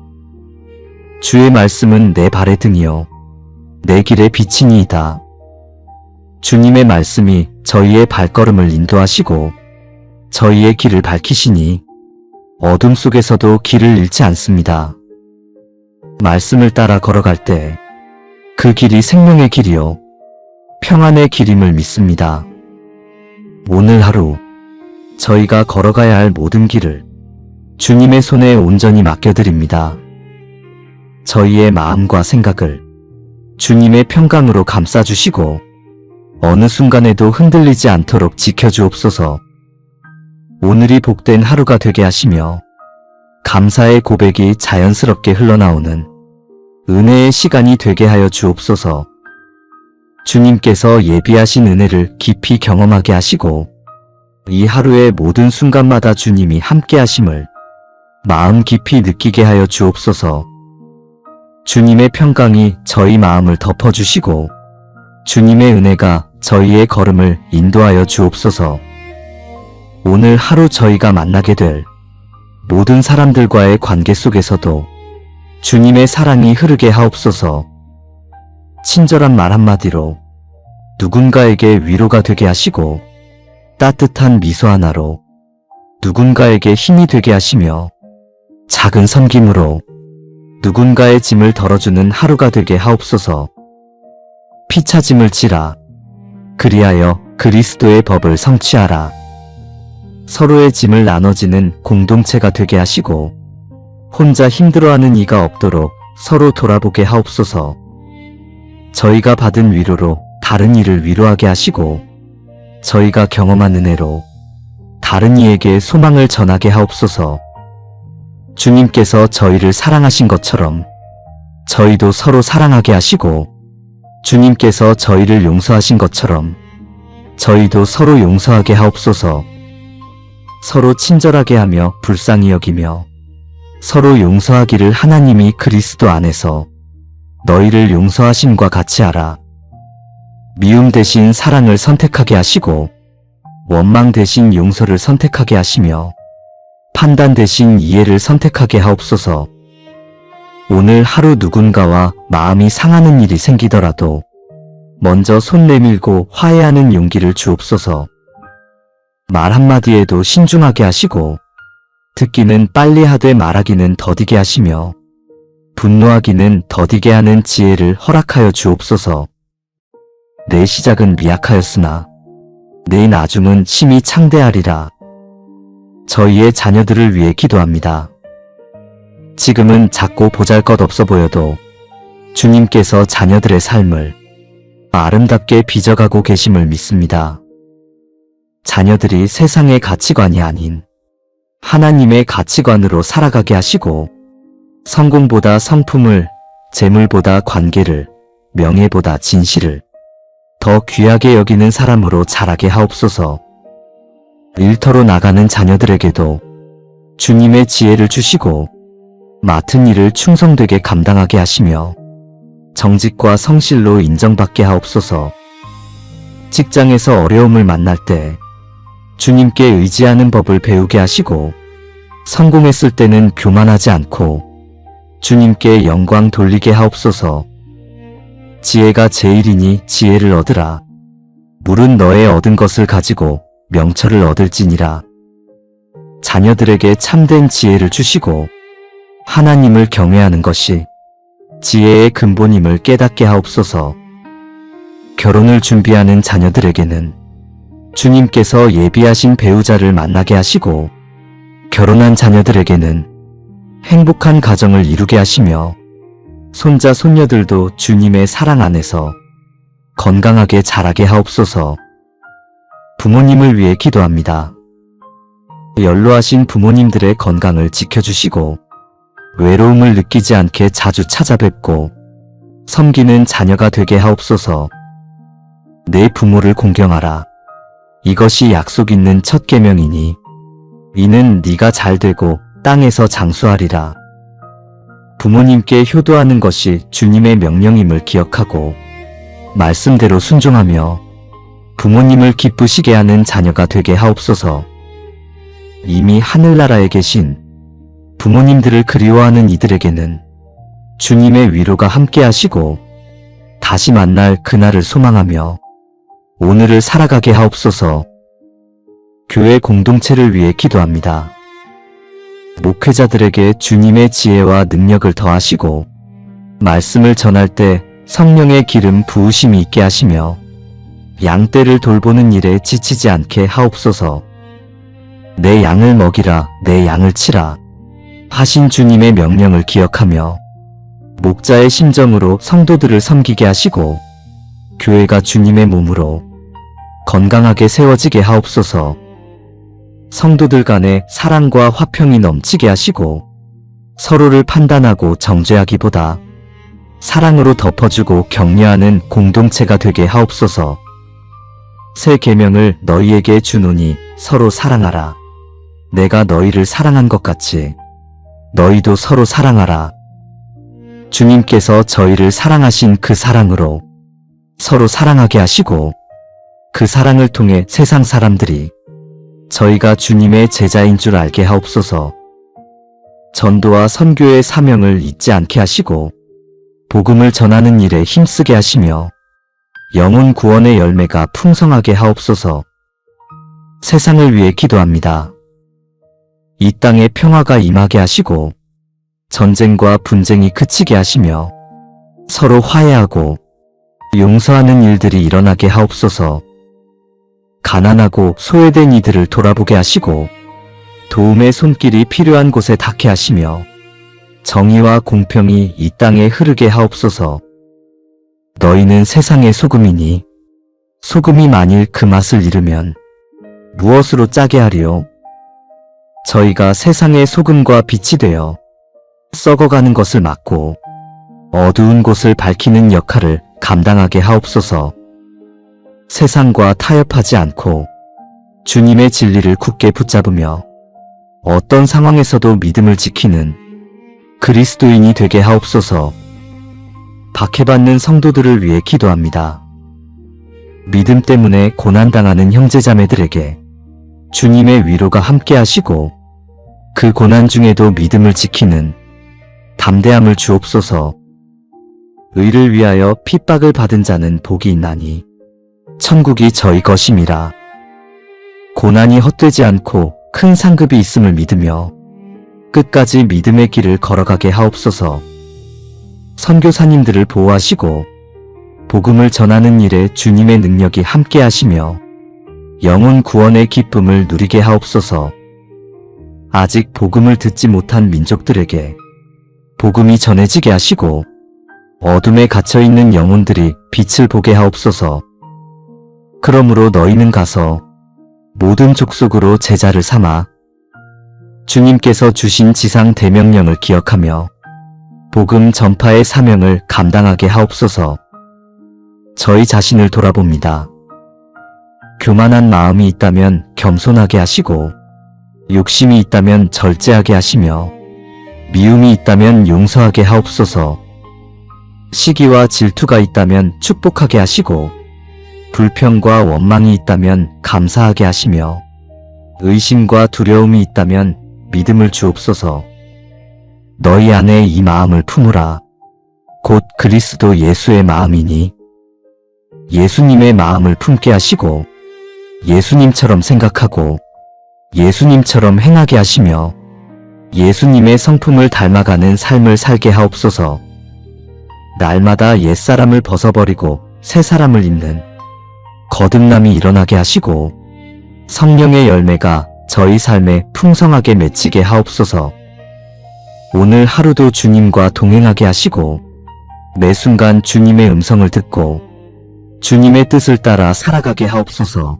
주의 말씀은 내 발의 등이요 내 길의 빛이니이다. 주님의 말씀이 저희의 발걸음을 인도하시고 저희의 길을 밝히시니 어둠 속에서도 길을 잃지 않습니다. 말씀을 따라 걸어갈 때 그 길이 생명의 길이요 평안의 길임을 믿습니다. 오늘 하루 저희가 걸어가야 할 모든 길을 주님의 손에 온전히 맡겨드립니다. 저희의 마음과 생각을 주님의 평강으로 감싸주시고 어느 순간에도 흔들리지 않도록 지켜주옵소서. 오늘이 복된 하루가 되게 하시며 감사의 고백이 자연스럽게 흘러나오는 은혜의 시간이 되게 하여 주옵소서. 주님께서 예비하신 은혜를 깊이 경험하게 하시고 이 하루의 모든 순간마다 주님이 함께 하심을 마음 깊이 느끼게 하여 주옵소서. 주님의 평강이 저희 마음을 덮어주시고 주님의 은혜가 저희의 걸음을 인도하여 주옵소서. 오늘 하루 저희가 만나게 될 모든 사람들과의 관계 속에서도 주님의 사랑이 흐르게 하옵소서. 친절한 말 한마디로 누군가에게 위로가 되게 하시고 따뜻한 미소 하나로 누군가에게 힘이 되게 하시며 작은 섬김으로 누군가의 짐을 덜어주는 하루가 되게 하옵소서. 피차짐을 지라. 그리하여 그리스도의 법을 성취하라. 서로의 짐을 나눠지는 공동체가 되게 하시고 혼자 힘들어하는 이가 없도록 서로 돌아보게 하옵소서. 저희가 받은 위로로 다른 이를 위로하게 하시고 저희가 경험한 은혜로 다른 이에게 소망을 전하게 하옵소서. 주님께서 저희를 사랑하신 것처럼 저희도 서로 사랑하게 하시고 주님께서 저희를 용서하신 것처럼 저희도 서로 용서하게 하옵소서. 서로 친절하게 하며 불쌍히 여기며 서로 용서하기를 하나님이 그리스도 안에서 너희를 용서하심과 같이 하라. 미움 대신 사랑을 선택하게 하시고 원망 대신 용서를 선택하게 하시며 판단 대신 이해를 선택하게 하옵소서. 오늘 하루 누군가와 마음이 상하는 일이 생기더라도 먼저 손 내밀고 화해하는 용기를 주옵소서. 말 한마디에도 신중하게 하시고 듣기는 빨리 하되 말하기는 더디게 하시며 분노하기는 더디게 하는 지혜를 허락하여 주옵소서. 내 시작은 미약하였으나 내 나중은 심히 창대하리라. 저희의 자녀들을 위해 기도합니다. 지금은 작고 보잘것없어 보여도 주님께서 자녀들의 삶을 아름답게 빚어가고 계심을 믿습니다. 자녀들이 세상의 가치관이 아닌 하나님의 가치관으로 살아가게 하시고 성공보다 성품을, 재물보다 관계를, 명예보다 진실을 더 귀하게 여기는 사람으로 자라게 하옵소서. 일터로 나가는 자녀들에게도 주님의 지혜를 주시고 맡은 일을 충성되게 감당하게 하시며 정직과 성실로 인정받게 하옵소서. 직장에서 어려움을 만날 때 주님께 의지하는 법을 배우게 하시고 성공했을 때는 교만하지 않고 주님께 영광 돌리게 하옵소서. 지혜가 제일이니 지혜를 얻으라. 물은 너의 얻은 것을 가지고 명철을 얻을지니라. 자녀들에게 참된 지혜를 주시고 하나님을 경외하는 것이 지혜의 근본임을 깨닫게 하옵소서. 결혼을 준비하는 자녀들에게는 주님께서 예비하신 배우자를 만나게 하시고 결혼한 자녀들에게는 행복한 가정을 이루게 하시며 손자 손녀들도 주님의 사랑 안에서 건강하게 자라게 하옵소서. 부모님을 위해 기도합니다. 연로하신 부모님들의 건강을 지켜주시고 외로움을 느끼지 않게 자주 찾아뵙고 섬기는 자녀가 되게 하옵소서. 내 부모를 공경하라. 이것이 약속 있는 첫 계명이니 이는 네가 잘되고 땅에서 장수하리라. 부모님께 효도하는 것이 주님의 명령임을 기억하고 말씀대로 순종하며 부모님을 기쁘시게 하는 자녀가 되게 하옵소서. 이미 하늘나라에 계신 부모님들을 그리워하는 이들에게는 주님의 위로가 함께 하시고 다시 만날 그날을 소망하며 오늘을 살아가게 하옵소서. 교회 공동체를 위해 기도합니다. 목회자들에게 주님의 지혜와 능력을 더하시고 말씀을 전할 때 성령의 기름 부으심이 있게 하시며 양떼를 돌보는 일에 지치지 않게 하옵소서. 내 양을 먹이라, 내 양을 치라 하신 주님의 명령을 기억하며 목자의 심정으로 성도들을 섬기게 하시고 교회가 주님의 몸으로 건강하게 세워지게 하옵소서. 성도들 간에 사랑과 화평이 넘치게 하시고 서로를 판단하고 정죄하기보다 사랑으로 덮어주고 격려하는 공동체가 되게 하옵소서. 새 계명을 너희에게 주노니 서로 사랑하라. 내가 너희를 사랑한 것 같이 너희도 서로 사랑하라. 주님께서 저희를 사랑하신 그 사랑으로 서로 사랑하게 하시고 그 사랑을 통해 세상 사람들이 저희가 주님의 제자인 줄 알게 하옵소서. 전도와 선교의 사명을 잊지 않게 하시고 복음을 전하는 일에 힘쓰게 하시며 영혼 구원의 열매가 풍성하게 하옵소서. 세상을 위해 기도합니다. 이 땅에 평화가 임하게 하시고 전쟁과 분쟁이 그치게 하시며 서로 화해하고 용서하는 일들이 일어나게 하옵소서. 가난하고 소외된 이들을 돌아보게 하시고 도움의 손길이 필요한 곳에 닿게 하시며 정의와 공평이 이 땅에 흐르게 하옵소서. 너희는 세상의 소금이니 소금이 만일 그 맛을 잃으면 무엇으로 짜게 하리요? 저희가 세상의 소금과 빛이 되어 썩어가는 것을 막고 어두운 곳을 밝히는 역할을 감당하게 하옵소서. 세상과 타협하지 않고 주님의 진리를 굳게 붙잡으며 어떤 상황에서도 믿음을 지키는 그리스도인이 되게 하옵소서. 박해받는 성도들을 위해 기도합니다. 믿음 때문에 고난당하는 형제자매들에게 주님의 위로가 함께 하시고 그 고난 중에도 믿음을 지키는 담대함을 주옵소서. 의를 위하여 핍박을 받은 자는 복이 있나니 천국이 저희 것임이라. 고난이 헛되지 않고 큰 상급이 있음을 믿으며 끝까지 믿음의 길을 걸어가게 하옵소서. 선교사님들을 보호하시고 복음을 전하는 일에 주님의 능력이 함께 하시며 영혼 구원의 기쁨을 누리게 하옵소서. 아직 복음을 듣지 못한 민족들에게 복음이 전해지게 하시고 어둠에 갇혀있는 영혼들이 빛을 보게 하옵소서. 그러므로 너희는 가서 모든 족속으로 제자를 삼아 주님께서 주신 지상 대명령을 기억하며 복음 전파의 사명을 감당하게 하옵소서. 저희 자신을 돌아봅니다. 교만한 마음이 있다면 겸손하게 하시고 욕심이 있다면 절제하게 하시며 미움이 있다면 용서하게 하옵소서. 시기와 질투가 있다면 축복하게 하시고 불평과 원망이 있다면 감사하게 하시며 의심과 두려움이 있다면 믿음을 주옵소서. 너희 안에 이 마음을 품으라. 곧 그리스도 예수의 마음이니 예수님의 마음을 품게 하시고 예수님처럼 생각하고 예수님처럼 행하게 하시며 예수님의 성품을 닮아가는 삶을 살게 하옵소서. 날마다 옛사람을 벗어버리고 새 사람을 입는 거듭남이 일어나게 하시고 성령의 열매가 저희 삶에 풍성하게 맺히게 하옵소서. 오늘 하루도 주님과 동행하게 하시고 매 순간 주님의 음성을 듣고 주님의 뜻을 따라 살아가게 하옵소서.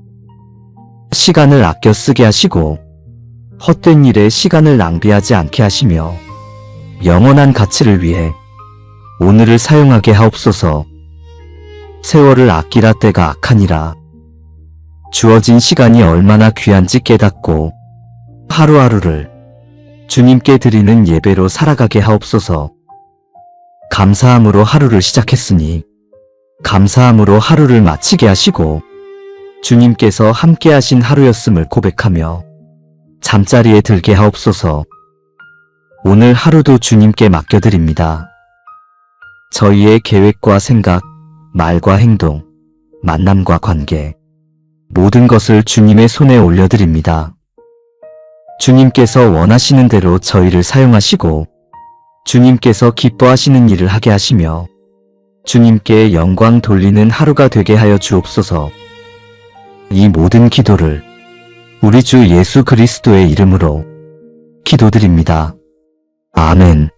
시간을 아껴 쓰게 하시고 헛된 일에 시간을 낭비하지 않게 하시며 영원한 가치를 위해 오늘을 사용하게 하옵소서. 세월을 아끼라 때가 악하니라. 주어진 시간이 얼마나 귀한지 깨닫고 하루하루를 주님께 드리는 예배로 살아가게 하옵소서. 감사함으로 하루를 시작했으니 감사함으로 하루를 마치게 하시고 주님께서 함께 하신 하루였음을 고백하며 잠자리에 들게 하옵소서. 오늘 하루도 주님께 맡겨드립니다. 저희의 계획과 생각, 말과 행동, 만남과 관계, 모든 것을 주님의 손에 올려드립니다. 주님께서 원하시는 대로 저희를 사용하시고 주님께서 기뻐하시는 일을 하게 하시며 주님께 영광 돌리는 하루가 되게 하여 주옵소서. 이 모든 기도를 우리 주 예수 그리스도의 이름으로 기도드립니다. 아멘.